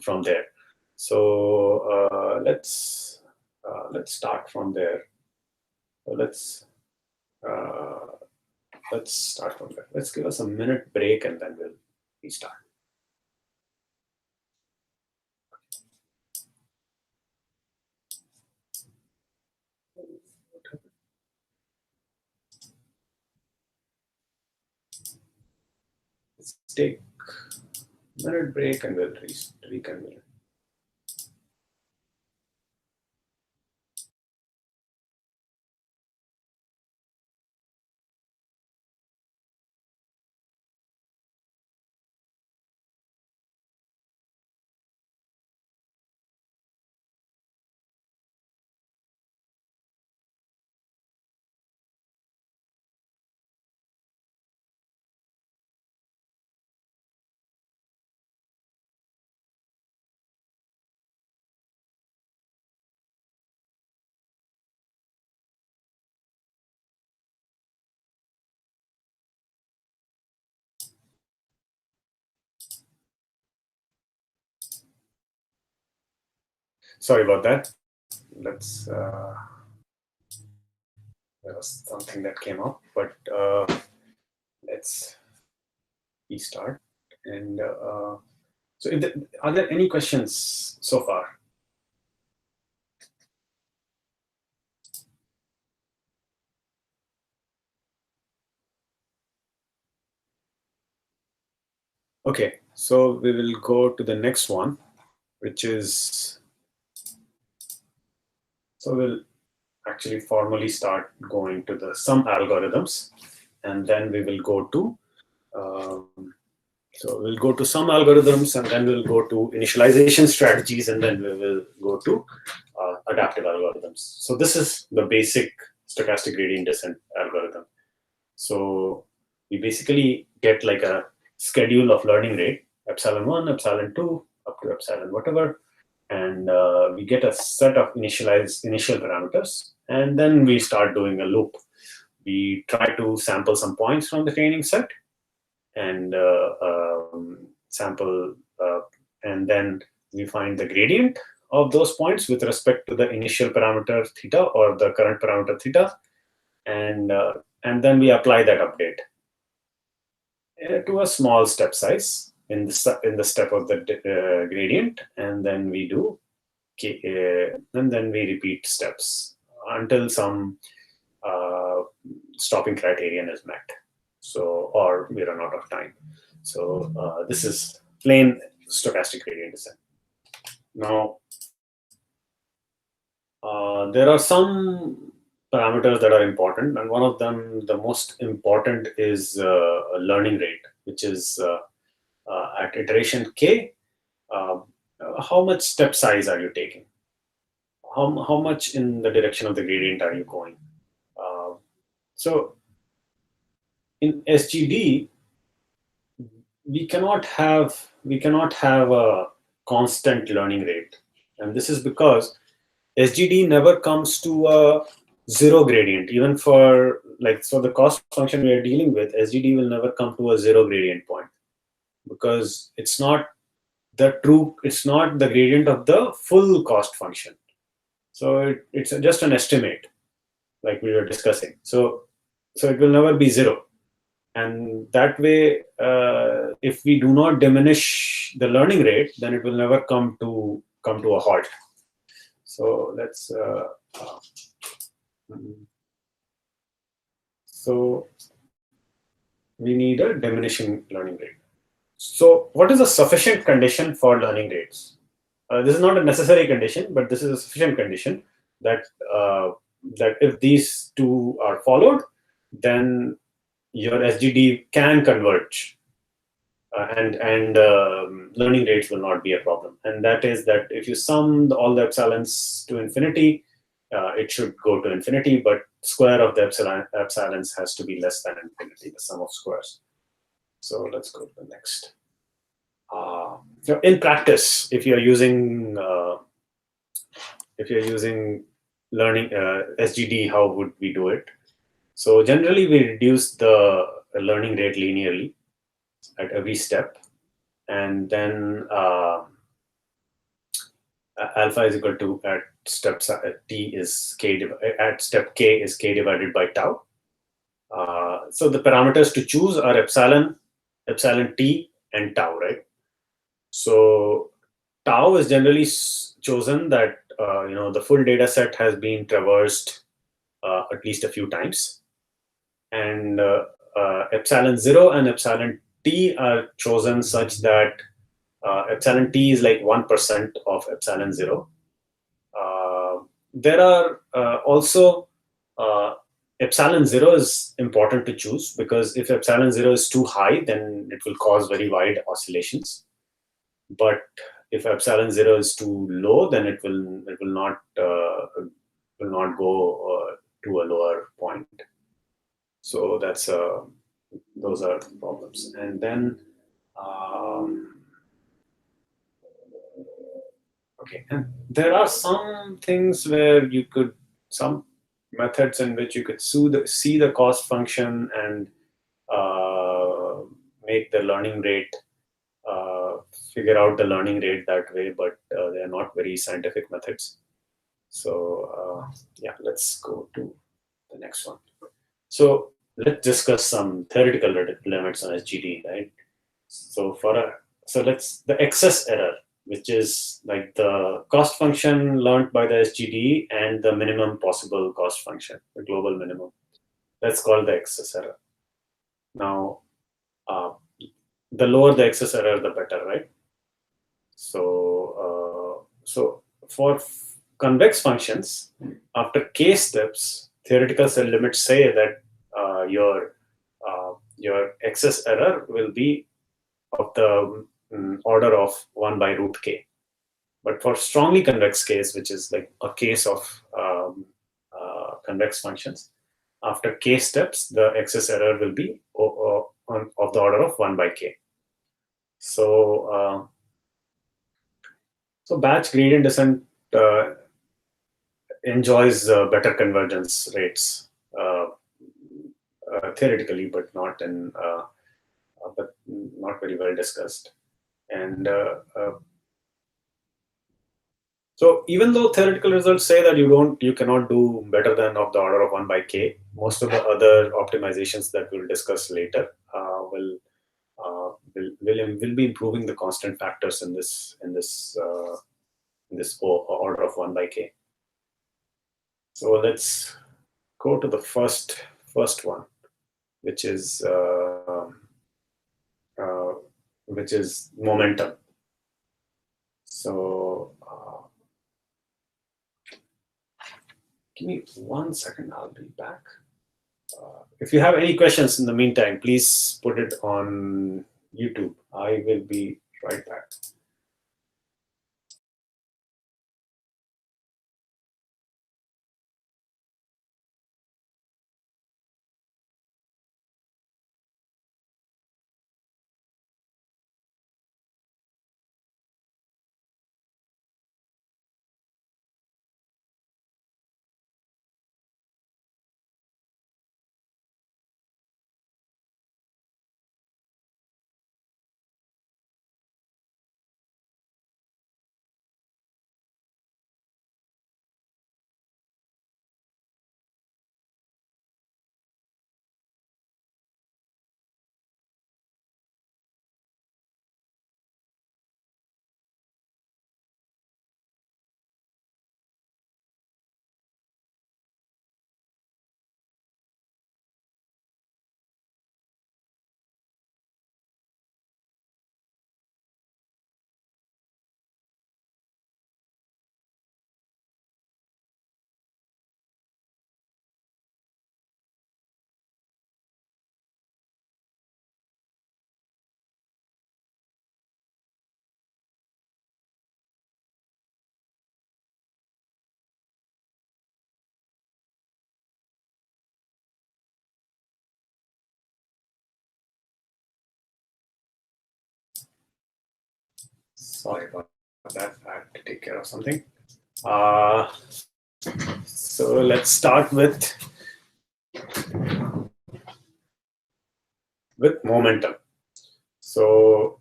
from there. So let's start from there. So uh, let's start from there. Let's give us a minute break and then we'll restart. Let's take a minute break and we'll reconvene. Sorry about that. Let's there was something that came up, but let's restart. And so, are there any questions so far? Okay, so we will go to the next one, which is, so we'll actually formally start going to the some algorithms, and then we will go to so we'll go to some algorithms, and then we'll go to initialization strategies, and then we will go to adaptive algorithms. So this is the basic stochastic gradient descent algorithm. So we basically get like a schedule of learning rate, epsilon1, epsilon2, up to epsilon whatever, and we get a set of initial parameters, and then we start doing a loop. We try to sample some points from the training set, and sample, and then we find the gradient of those points with respect to the initial parameter theta or the current parameter theta, and then we apply that update to a small step size in the step of the gradient, and then we do and then we repeat steps until some stopping criterion is met. So, or we run out of time. So this is plain stochastic gradient descent. Now, there are some parameters that are important, and one of them, the most important, is learning rate, which is at iteration k. How much step size are you taking? How much in the direction of the gradient are you going? So in SGD, we cannot have a constant learning rate, and this is because SGD never comes to a zero gradient. Even for the cost function we are dealing with, SGD will never come to a zero gradient point, because it's not it's not the gradient of the full cost function. So it's just an estimate, like we were discussing. So it will never be zero. And that way, if we do not diminish the learning rate, then it will never come to a halt. So let's so we need a diminishing learning rate. So what is a sufficient condition for learning rates? This is not a necessary condition, but this is a sufficient condition that that if these two are followed, then your SGD can converge, and learning rates will not be a problem. And that is that if you sum all the epsilons to infinity, it should go to infinity, but square of the epsilons has to be less than infinity, the sum of squares. So let's go to the next. So in practice, if you're using learning SGD, how would we do it? So generally, we reduce the learning rate linearly at every step, and then alpha is equal to at t is k at step k is k divided by tau. So the parameters to choose are epsilon, epsilon t, and tau, right? So tau is generally chosen that the full data set has been traversed at least a few times, and epsilon 0 and epsilon t are chosen such that epsilon t is like 1% of epsilon 0. There are also epsilon 0 is important to choose because if epsilon 0 is too high, then it will cause very wide oscillations. But if epsilon 0 is too low, then it will not go to a lower point. So those are problems. And then okay, and there are some things where some methods in which you could see the cost function and uh, make the learning rate, uh, figure out the learning rate that way, but they are not very scientific methods. So yeah, let's go to the next one. So let's discuss some theoretical limits on SGD, right? So let's the excess error, which is like the cost function learned by the SGD and the minimum possible cost function, the global minimum. That's called the excess error. Now, uh, the lower the excess error, the better, right? So for convex functions, after k steps, theoretical cell limits say that your excess error will be of the order of 1 by root k. But for strongly convex case, which is like a case of convex functions, after k steps, the excess error will be of the order of 1 by k. So batch gradient descent enjoys better convergence rates theoretically, but not very well discussed. And so even though theoretical results say that you cannot do better than of the order of 1 by k, most of the other optimizations that we'll discuss later will be improving the constant factors in this order of 1 by k. So let's go to the first one, which is uh, momentum. So give me 1 second, I'll be back. If you have any questions in the meantime, please put it on YouTube. I will be right back. Sorry about that. I had to take care of something. Uh, so let's start with momentum. So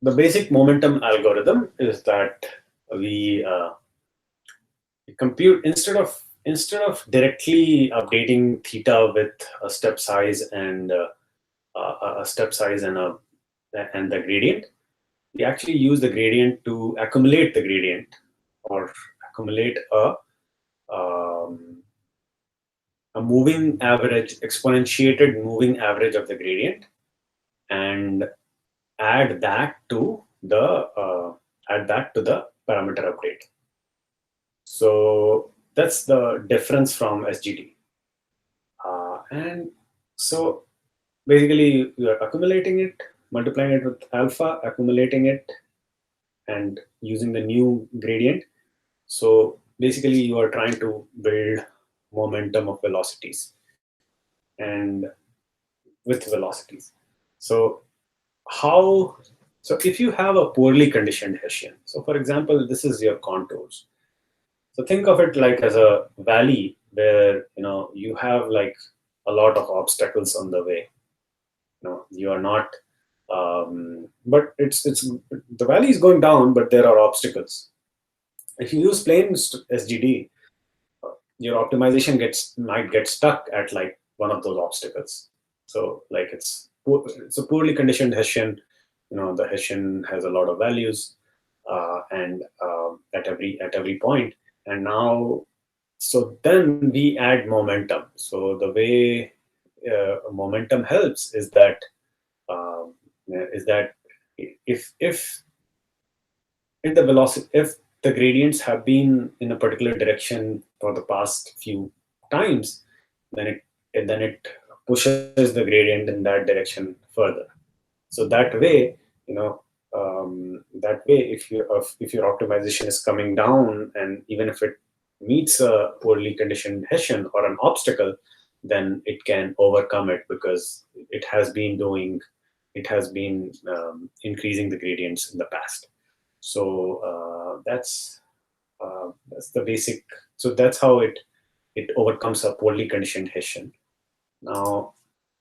the basic momentum algorithm is that we compute instead of directly updating theta with a step size and a step size and the gradient. We actually use the gradient to accumulate the gradient or accumulate a moving average, exponentiated moving average of the gradient, and add that to the parameter update. So that's the difference from SGD. And so basically, you are accumulating it, multiplying it with alpha, accumulating it, and using the new gradient. So basically, you are trying to build momentum of velocities and with velocities. So how? So if you have a poorly conditioned Hessian, so for example, this is your contours. So think of it like as a valley where you have like a lot of obstacles on the way. You are not, but it's the valley is going down, but there are obstacles. If you use plain SGD, your optimization might get stuck at like one of those obstacles. So like it's a poorly conditioned Hessian. The Hessian has a lot of values, and at every point. And now, so then we add momentum. So the way momentum helps um, is that if in the velocity, if the gradients have been in a particular direction for the past few times, then it pushes the gradient in that direction further. So that way, if your optimization is coming down, and even if it meets a poorly conditioned Hessian or an obstacle, then it can overcome it because it has been increasing the gradients in the past. So that's the basic. So that's how it overcomes a poorly conditioned Hessian. Now,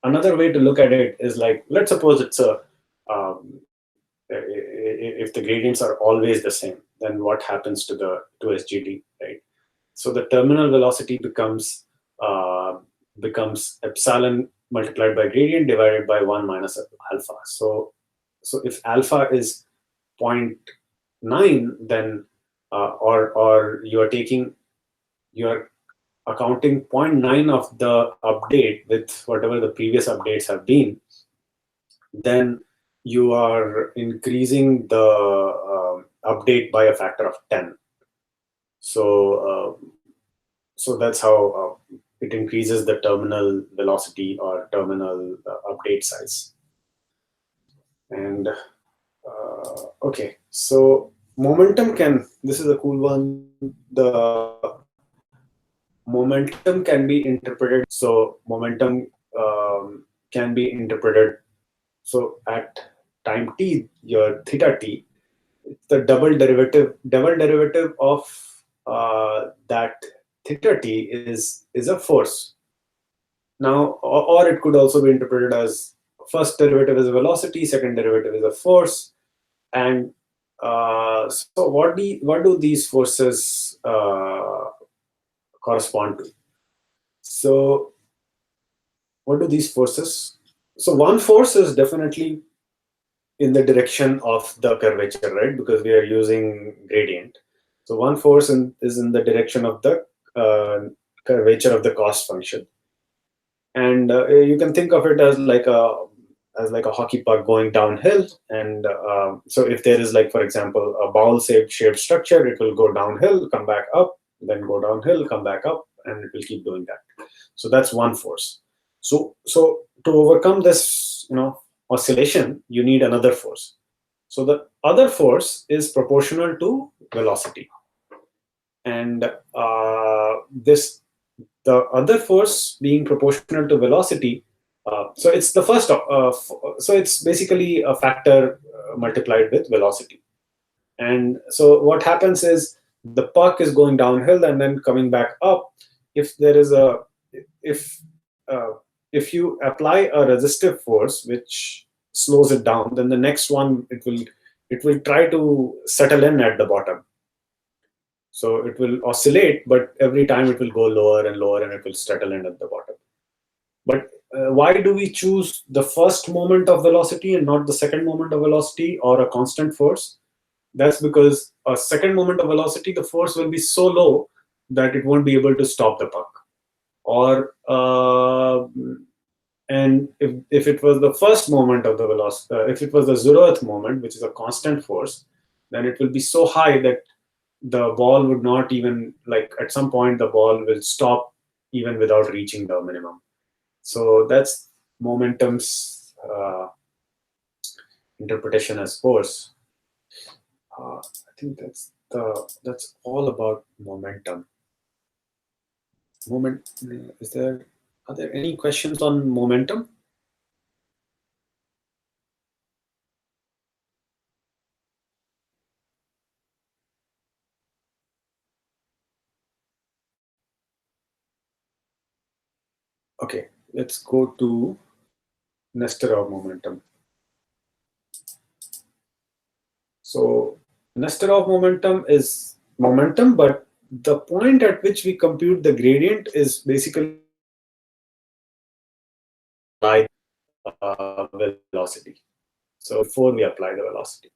another way to look at it is like, let's suppose it's if the gradients are always the same, then what happens to SGD, right? So the terminal velocity becomes epsilon multiplied by gradient divided by 1 minus alpha. So if alpha is 0.9, then or you're accounting 0.9 of the update with whatever the previous updates have been, then you are increasing the update by a factor of 10. So that's how it increases the terminal velocity or terminal update size. And okay, so momentum this is a cool one. The momentum can be interpreted. So momentum can be interpreted. So at time t, your theta t, the double derivative of that theta t is a force. Now, or it could also be interpreted as first derivative is a velocity, second derivative is a force, and so what do these forces correspond to? So what do these forces? So one force is definitely in the direction of the curvature, right? Because we are using gradient. So one force is in the direction of the curvature of the cost function, and you can think of it as like a hockey puck going downhill. And so if there is, like, for example, a ball-shaped structure, it will go downhill, come back up, then go downhill, come back up, and it will keep doing that. So that's one force. So to overcome this, oscillation, you need another force. So the other force is proportional to velocity, and the other force being proportional to velocity. So it's the first. So it's basically a factor multiplied with velocity. And so what happens is the puck is going downhill and then coming back up. If there is a if if you apply a resistive force which slows it down, then the next one it will try to settle in at the bottom. So it will oscillate, but every time it will go lower and lower and it will settle in at the bottom. But why do we choose the first moment of velocity and not the second moment of velocity or a constant force? That's because a second moment of velocity, the force will be so low that it won't be able to stop the puck. Or and if it was the first moment of the velocity, if it was the zeroth moment, which is a constant force, then it will be so high that the ball would not even, like, at some point the ball will stop even without reaching the minimum. So that's momentum's interpretation as force. I think that's all about momentum. Moment. Are there any questions on momentum? Okay, let's go to Nesterov momentum. So Nesterov momentum is momentum, but the point at which we compute the gradient is basically velocity. So before we apply the velocity.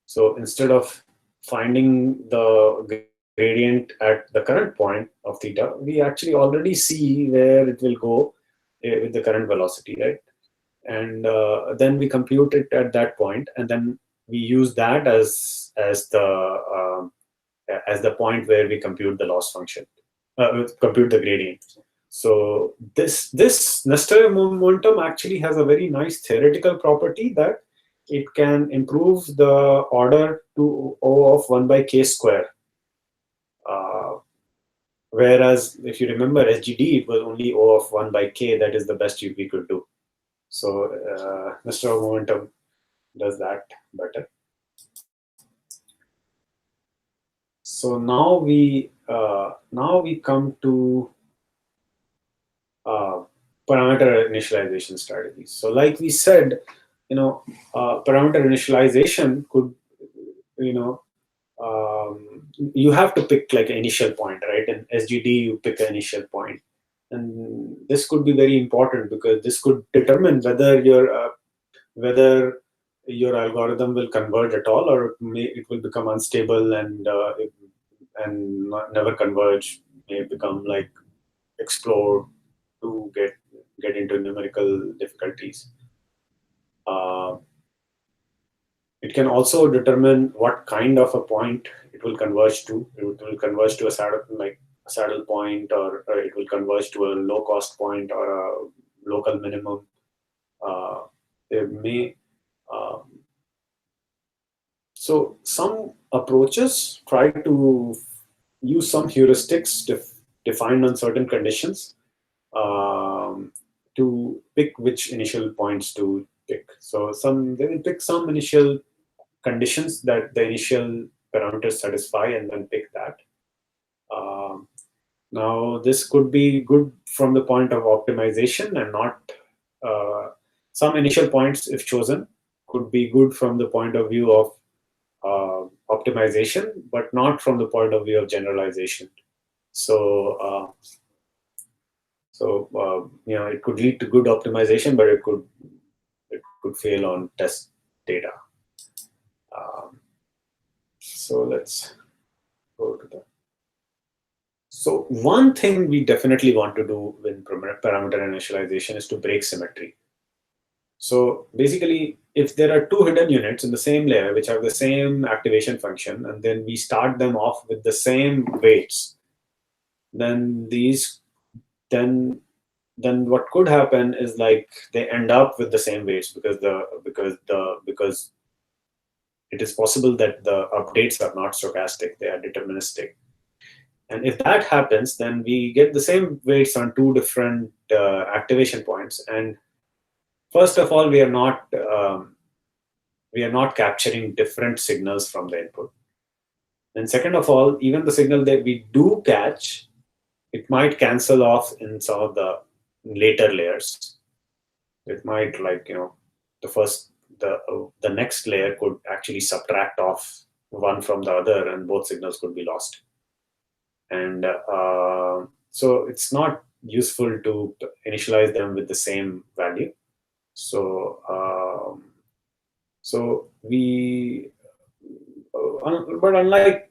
So instead of finding the gradient at the current point of theta, we actually already see where it will go with the current velocity, right? And then we compute it at that point, and then we use that as the point where we compute the loss function, compute the gradient. So this Nestor momentum actually has a very nice theoretical property that it can improve the order to O of 1 by k square. Uh, Whereas if you remember SGD, it was only O of 1 by k. That is the best we could do. So Nestor momentum does that better. So now we come to parameter initialization strategies. So like we said, parameter initialization could, you know, you have to pick like an initial point, right? In SGD, you pick an initial point. And this could be very important because this could determine whether your algorithm will converge at all, or it will become unstable and never converge, may become like explode to get into numerical difficulties. Uh, it can also determine what kind of a point it will converge to. It will converge to a saddle point, or it will converge to a low cost point or a local minimum. It may So some approaches try to use some heuristics defined on certain conditions um, to pick which initial points to pick. So they will pick some initial conditions that the initial parameters satisfy and then pick that. Um, Now this could be good from the point of optimization and not some initial points, if chosen, could be good from the point of view of optimization, but not from the point of view of generalization. So, it could lead to good optimization, but it could fail on test data. So let's go to that. So one thing we definitely want to do with parameter initialization is to break symmetry. So basically, if there are two hidden units in the same layer which have the same activation function, and then we start them off with the same weights, then then what could happen is like they end up with the same weights because it is possible that the updates are not stochastic, they are deterministic. And if that happens, then we get the same weights on two different activation points. And first of all, we are not capturing different signals from the input. And second of all, even the signal that we do catch, it might cancel off in some of the later layers. It might, like, the first, the next layer could actually subtract off one from the other, and both signals could be lost. And so it's not useful to initialize them with the same value. So we, but unlike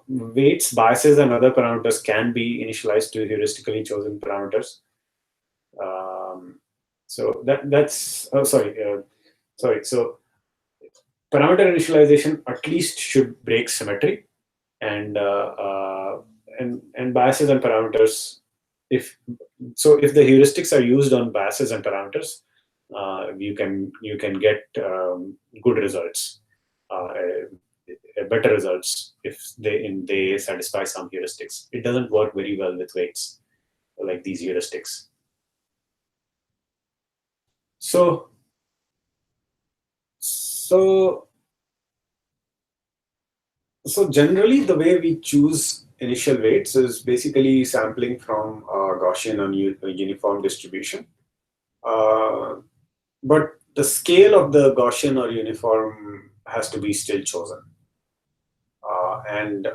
weights, biases, and other parameters can be initialized to heuristically chosen parameters. So that's sorry. So parameter initialization at least should break symmetry, and biases and parameters. If if the heuristics are used on biases and parameters, you can get good results, better results if they satisfy some heuristics. It doesn't work very well with weights, like these heuristics. So generally, the way we choose initial weights is basically sampling from Gaussian and uniform distribution. But the scale of the Gaussian or uniform has to be still chosen. And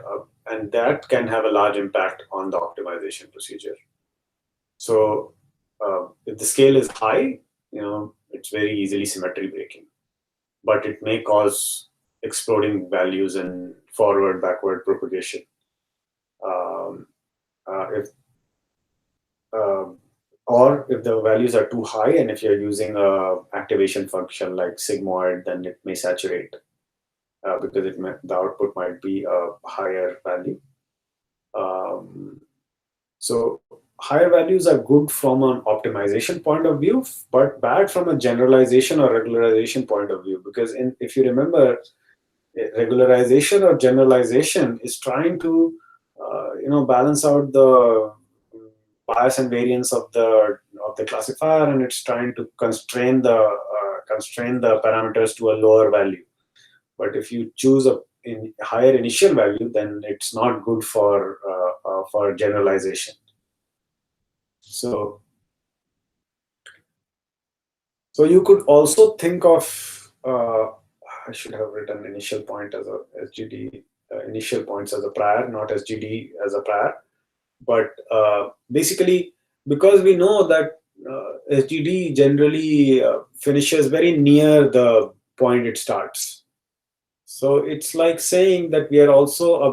that can have a large impact on the optimization procedure. So if the scale is high, it's very easily symmetry breaking, but it may cause exploding values and forward backward propagation. If or if the values are too high, and if you're using a activation function like sigmoid, then it may saturate because the output might be a higher value. So higher values are good from an optimization point of view, but bad from a generalization or regularization point of view, because if you remember, regularization or generalization is trying to balance out the bias and variance of the classifier, and it's trying to constrain the parameters to a lower value. But if you choose a higher initial value, then it's not good for generalization. So you could also think of, I should have written initial point as a SGD, initial points as a prior, not SGD as a prior. But basically, because we know that SGD generally finishes very near the point it starts. So it's like saying that we are also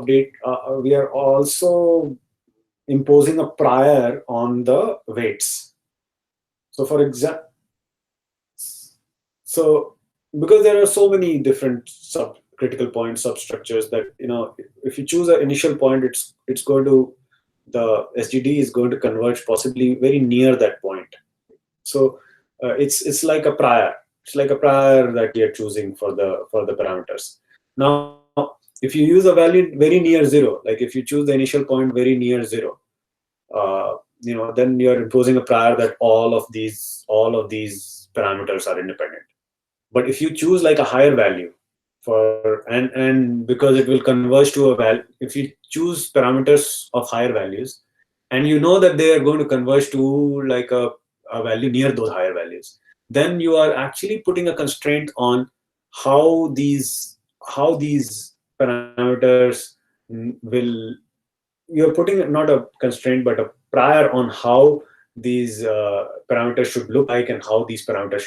imposing a prior on the weights. So for example, because there are so many different critical point substructures that, if you choose an initial point, it's going to, the SGD is going to converge possibly very near that point. So it's like a prior. It's like a prior that you're choosing for the parameters. Now, if you use a value very near zero, like if you choose the initial point very near zero, then you're imposing a prior that all of these parameters are independent. But if you choose like a higher value and because it will converge to a value, if you choose parameters of higher values, and you know that they are going to converge to like a value near those higher values, then you are actually putting a constraint on how these parameters will. You're putting not a constraint but a prior on how these parameters should look like and how these parameters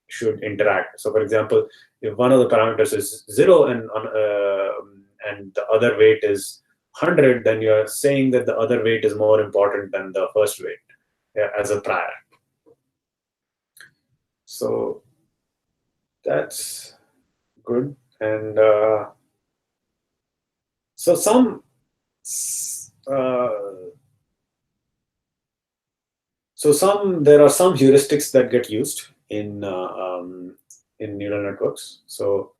should interact. So, for example, if one of the parameters is 0 and the other weight is 100, then you're saying that the other weight is more important than the first weight as a prior. So that's good. And so there are some heuristics that get used in neural networks. So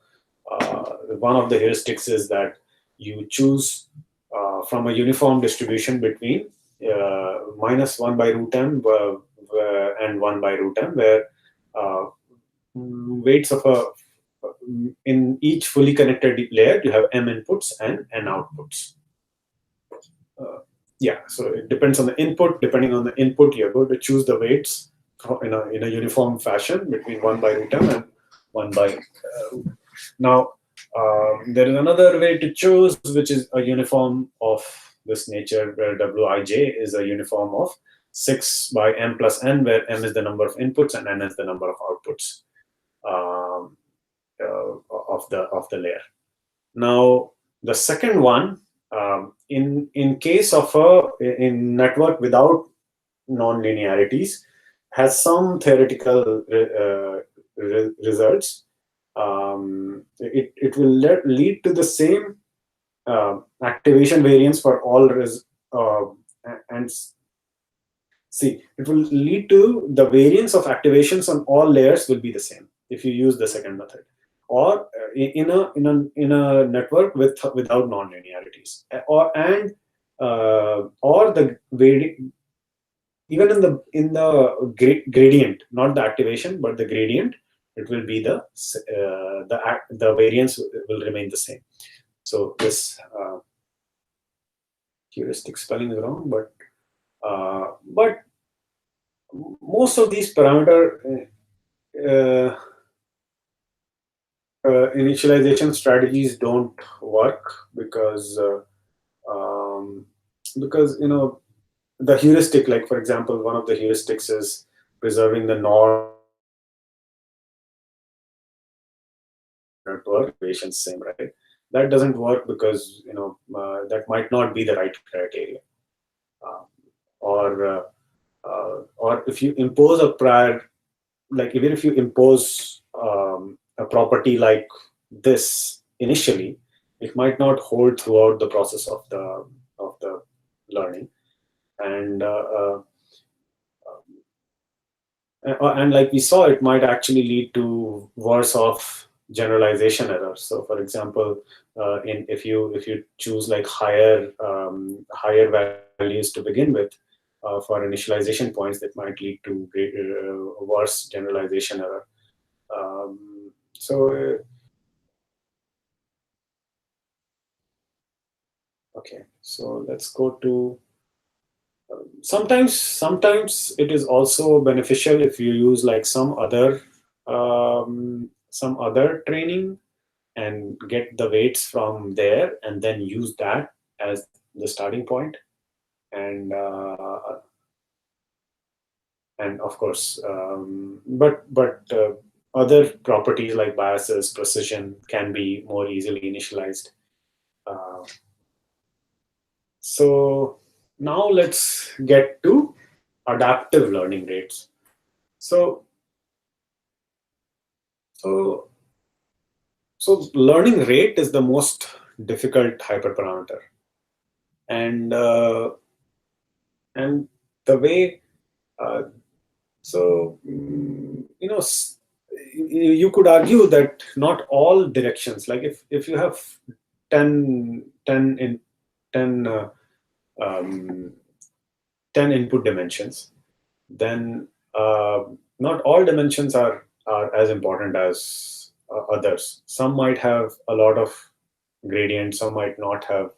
one of the heuristics is that you choose from a uniform distribution between -1 by root m and 1 by root m, where weights of in each fully connected layer, you have m inputs and n outputs. Yeah, so it depends on the input. Depending on the input, you're going to choose the weights in a uniform fashion between 1 by root m and 1 by now. There is another way to choose, which is a uniform of this nature, where wij is a uniform of 6 by m plus n, where m is the number of inputs and n is the number of outputs of the layer. Now, the second one, in case of in network without non-linearities, has some theoretical results. It will lead to the same activation variance for all and see, it will lead to the variance of activations on all layers will be the same if you use the second method, or in a network without non-linearities, or the even in the gradient, not the activation but the gradient, it will be the variance will remain the same. So this heuristic spelling is wrong, but most of these parameter initialization strategies don't work because the heuristic, like for example, one of the heuristics is preserving the norm network equations same, right? That doesn't work because that might not be the right criteria, or if you impose a prior, like even if you impose a property like this initially, it might not hold throughout the process of the learning, and and like we saw, it might actually lead to worse off generalization errors. So, for example, if you choose like higher values to begin with for initialization points, that might lead to worse generalization error. Okay, so let's go to. Sometimes it is also beneficial if you use like some other training and get the weights from there and then use that as the starting point, and of course, but other properties like biases, precision can be more easily initialized. Uh, so now let's get to adaptive learning rates. So so so learning rate is the most difficult hyperparameter, and and the way uh, so you could argue that not all directions, like if you have 10 in 10 um, 10 input dimensions, then not all dimensions are as important as others. Some might have a lot of gradient, some might not have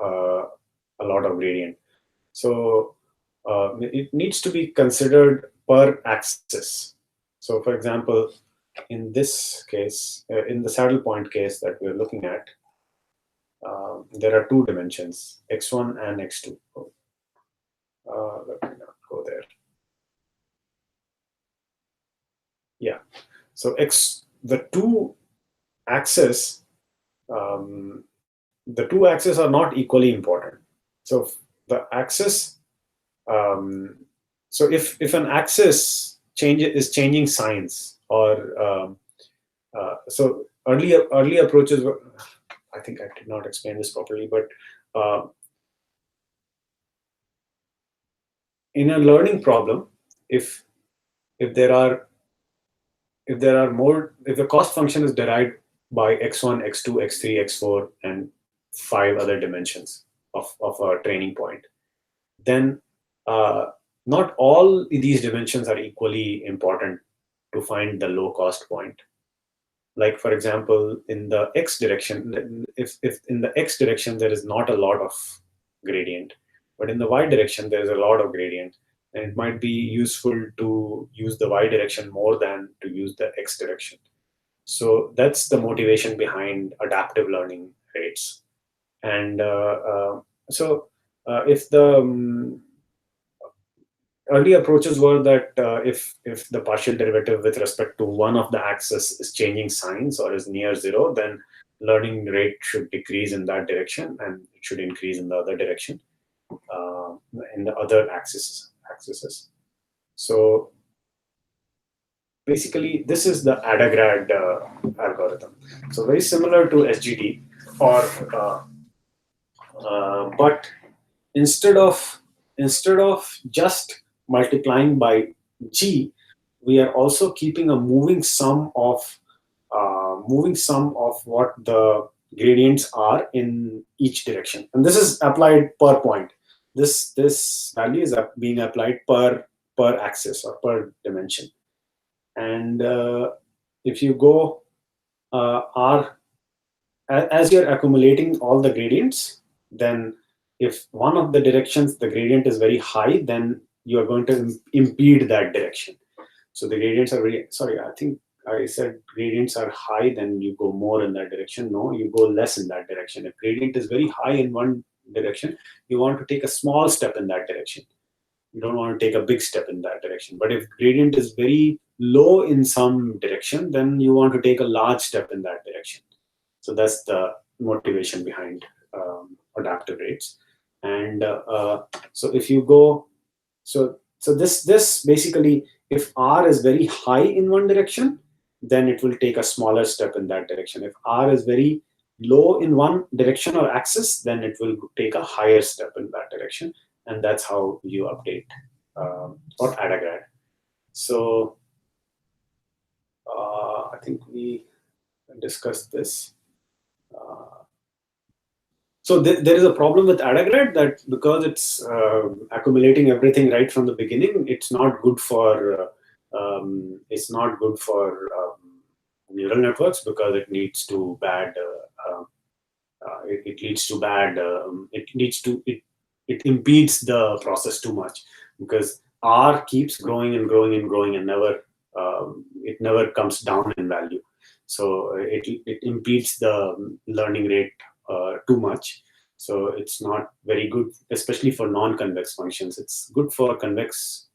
uh, a lot of gradient. So it needs to be considered per axis. So for example, in this case, in the saddle point case that we're looking at, there are two dimensions, x1 and x2. Let me not go there. Yeah. So the two axes are not equally important. So the axis, so if an axis is changing signs, or so early approaches were, I think I did not explain this properly, but in a learning problem, if if there are more, if the cost function is derived by x1, x2, x3, x4, and 5 other dimensions of a training point, then not all these dimensions are equally important to find the low cost point. Like for example, in the x direction, if in the x direction there is not a lot of gradient, but in the y direction there is a lot of gradient, then it might be useful to use the y direction more than to use the x direction. So that's the motivation behind adaptive learning rates. And so if the early approaches were that if the partial derivative with respect to one of the axes is changing signs or is near zero, then learning rate should decrease in that direction and it should increase in the other direction, uh, in the other axes. So basically, this is the Adagrad algorithm. So very similar to SGD, or but instead of just multiplying by g, we are also keeping a moving sum of what the gradients are in each direction, and this is applied per point. This value is being applied per axis or per dimension. And if you go r as you're accumulating all the gradients, then if one of the directions the gradient is very high, then you are going to impede that direction. So the gradients are very, sorry, I think I said gradients are high, then you go more in that direction. No, you go less in that direction. If gradient is very high in one direction, you want to take a small step in that direction. You don't want to take a big step in that direction. But if gradient is very low in some direction, then you want to take a large step in that direction. So that's the motivation behind adaptive rates. And so if you go, so this basically, if r is very high in one direction, then it will take a smaller step in that direction. If r is very low in one direction or axis, then it will take a higher step in that direction. And that's how you update or add a grad. So I think we discussed this. So there is a problem with Adagrad, that because it's accumulating everything right from the beginning, it's not good for neural networks, because it needs to bad it leads to bad it impedes the process too much, because R keeps growing and growing and growing, and it never comes down in value. So it impedes the learning rate too much. So it's not very good, especially for non-convex functions. It's good for convex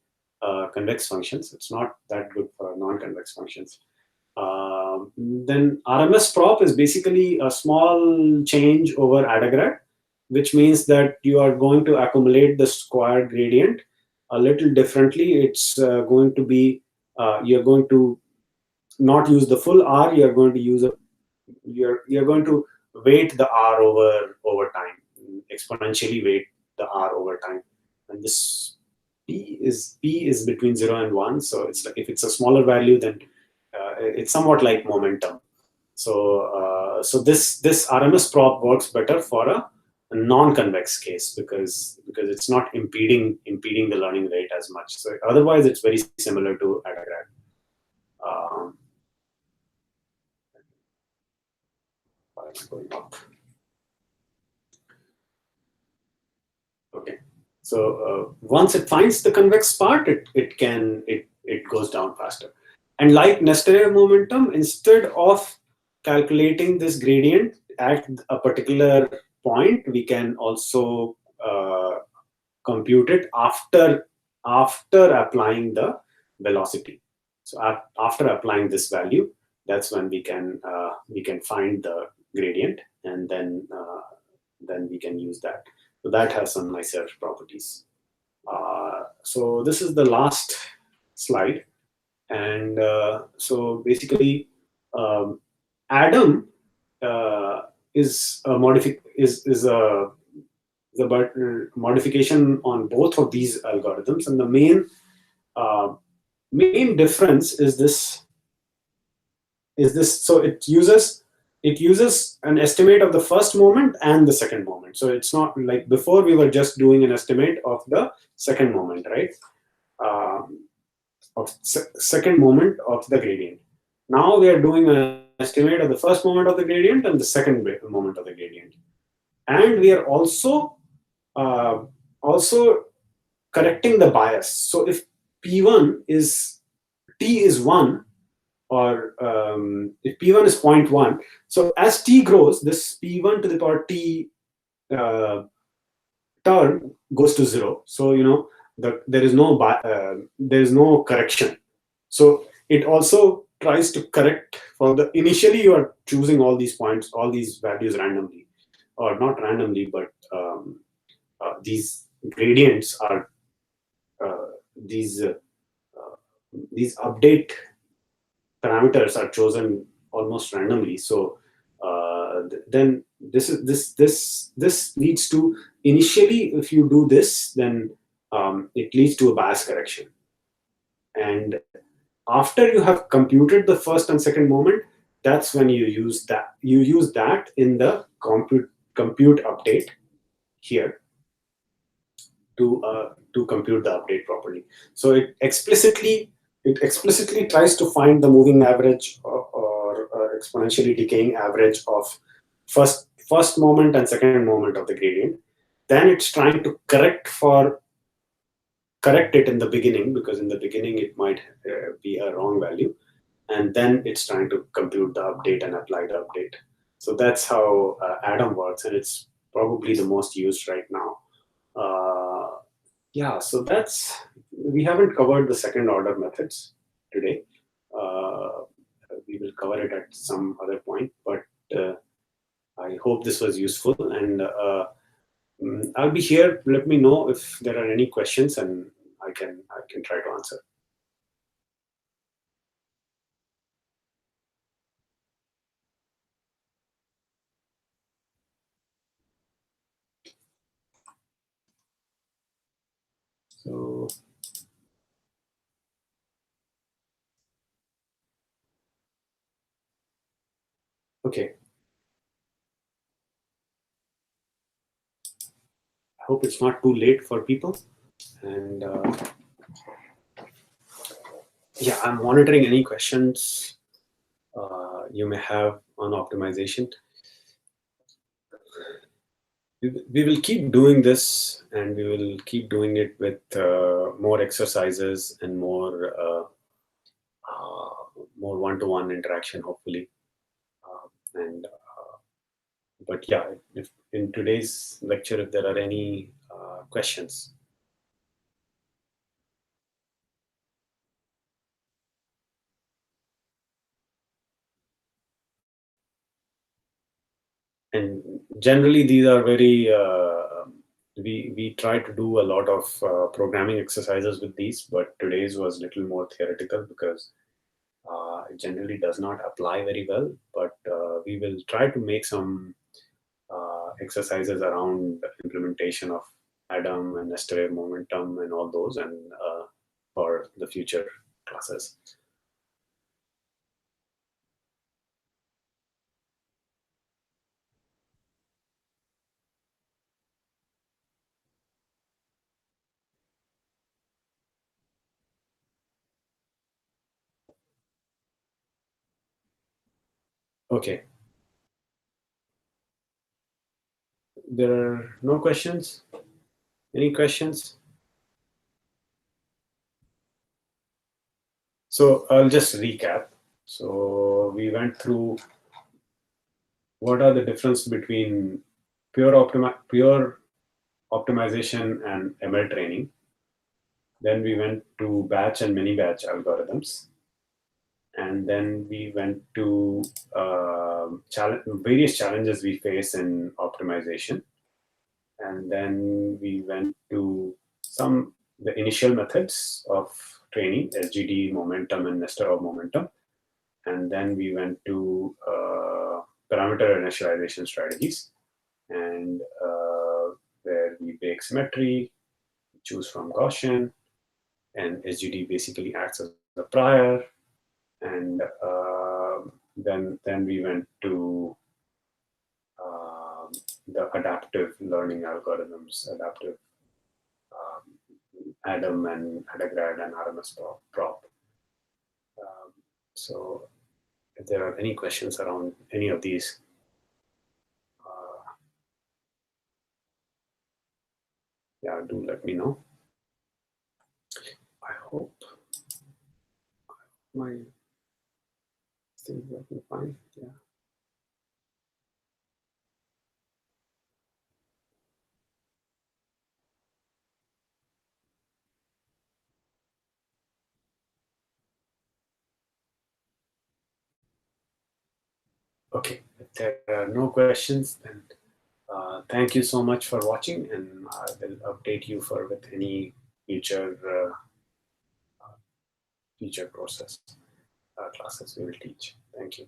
functions. It's not that good for non-convex functions. Then RMS prop is basically a small change over Adagrad, which means that you are going to accumulate the squared gradient a little differently. It's going to be you're going to not use the full R. You're going to use you're going to weight the R over time, exponentially weight the R over time, and this p is between 0 and 1. So it's like, if it's a smaller value, then it's somewhat like momentum. So this RMS prop works better for a non-convex case, because it's not impeding the learning rate as much. So otherwise, it's very similar to Adagrad. Going up. Okay. So once it finds the convex part, it goes down faster. And like nested array momentum, instead of calculating this gradient at a particular point, we can also compute it after applying the velocity. So after applying this value, that's when we can find the gradient, and then we can use that. So that has some nicer properties. So this is the last slide. And so basically, Adam is a modification on both of these algorithms, and the main difference is this. So it uses an estimate of the first moment and the second moment. So it's not like before we were just doing an estimate of the second moment, right? Of second moment of the gradient. Now we are doing an estimate of the first moment of the gradient and the second moment of the gradient. And we are uh, also correcting the bias. So if P1 is T is 1, or if P1 is 0.1, so as T grows, this P1 to the power T uh, term goes to 0. So there is no correction. So it also tries to correct for the initially you are choosing all these points, all these values randomly, or not randomly, but these gradients are uh, these uh, these update parameters are chosen almost randomly. So then this leads to, initially if you do this, then it leads to a bias correction. And after you have computed the first and second moment, that's when you use that in the compute update here to compute the update properly. So it explicitly tries to find the moving average, or exponentially decaying average of first moment and second moment of the gradient. Then it's trying to correct it in the beginning, because in the beginning it might be a wrong value, and then it's trying to compute the update and apply the update. So that's how Atom works, and it's probably the most used right now. Yeah, so we haven't covered the second order methods today. Uh, we will cover it at some other point, but I hope this was useful, and I'll be here. Let me know if there are any questions, and I can try to answer. So okay, I hope it's not too late for people, and yeah, I'm monitoring any questions you may have on optimization. We will keep doing this, and we will keep doing it with more exercises and more one-to-one interaction, hopefully. And but yeah, if in today's lecture, if there are any questions. And generally these are very we try to do a lot of programming exercises with these, but today's was a little more theoretical, because it generally does not apply very well. But we will try to make some exercises around implementation of Atom and nested array momentum and all those, and for the future classes. Okay, there are no questions. Any questions? So I'll just recap. So we went through what are the difference between pure optimization and ML training. Then we went to batch and mini batch algorithms, and then we went to various challenges we face in optimization, and then we went to the initial methods of training, SGD, momentum, and nested of momentum. And then we went to parameter initialization strategies, and where we bake symmetry, choose from Gaussian, and SGD basically acts as the prior. And then we went to the adaptive learning algorithms, adaptive Adam and Adagrad and RMS prop. So if there are any questions around any of these, yeah, do let me know. I hope my thing is working fine. Yeah. Okay. If there are no questions, then thank you so much for watching, and I will update you with any future future process classes we will teach. Thank you.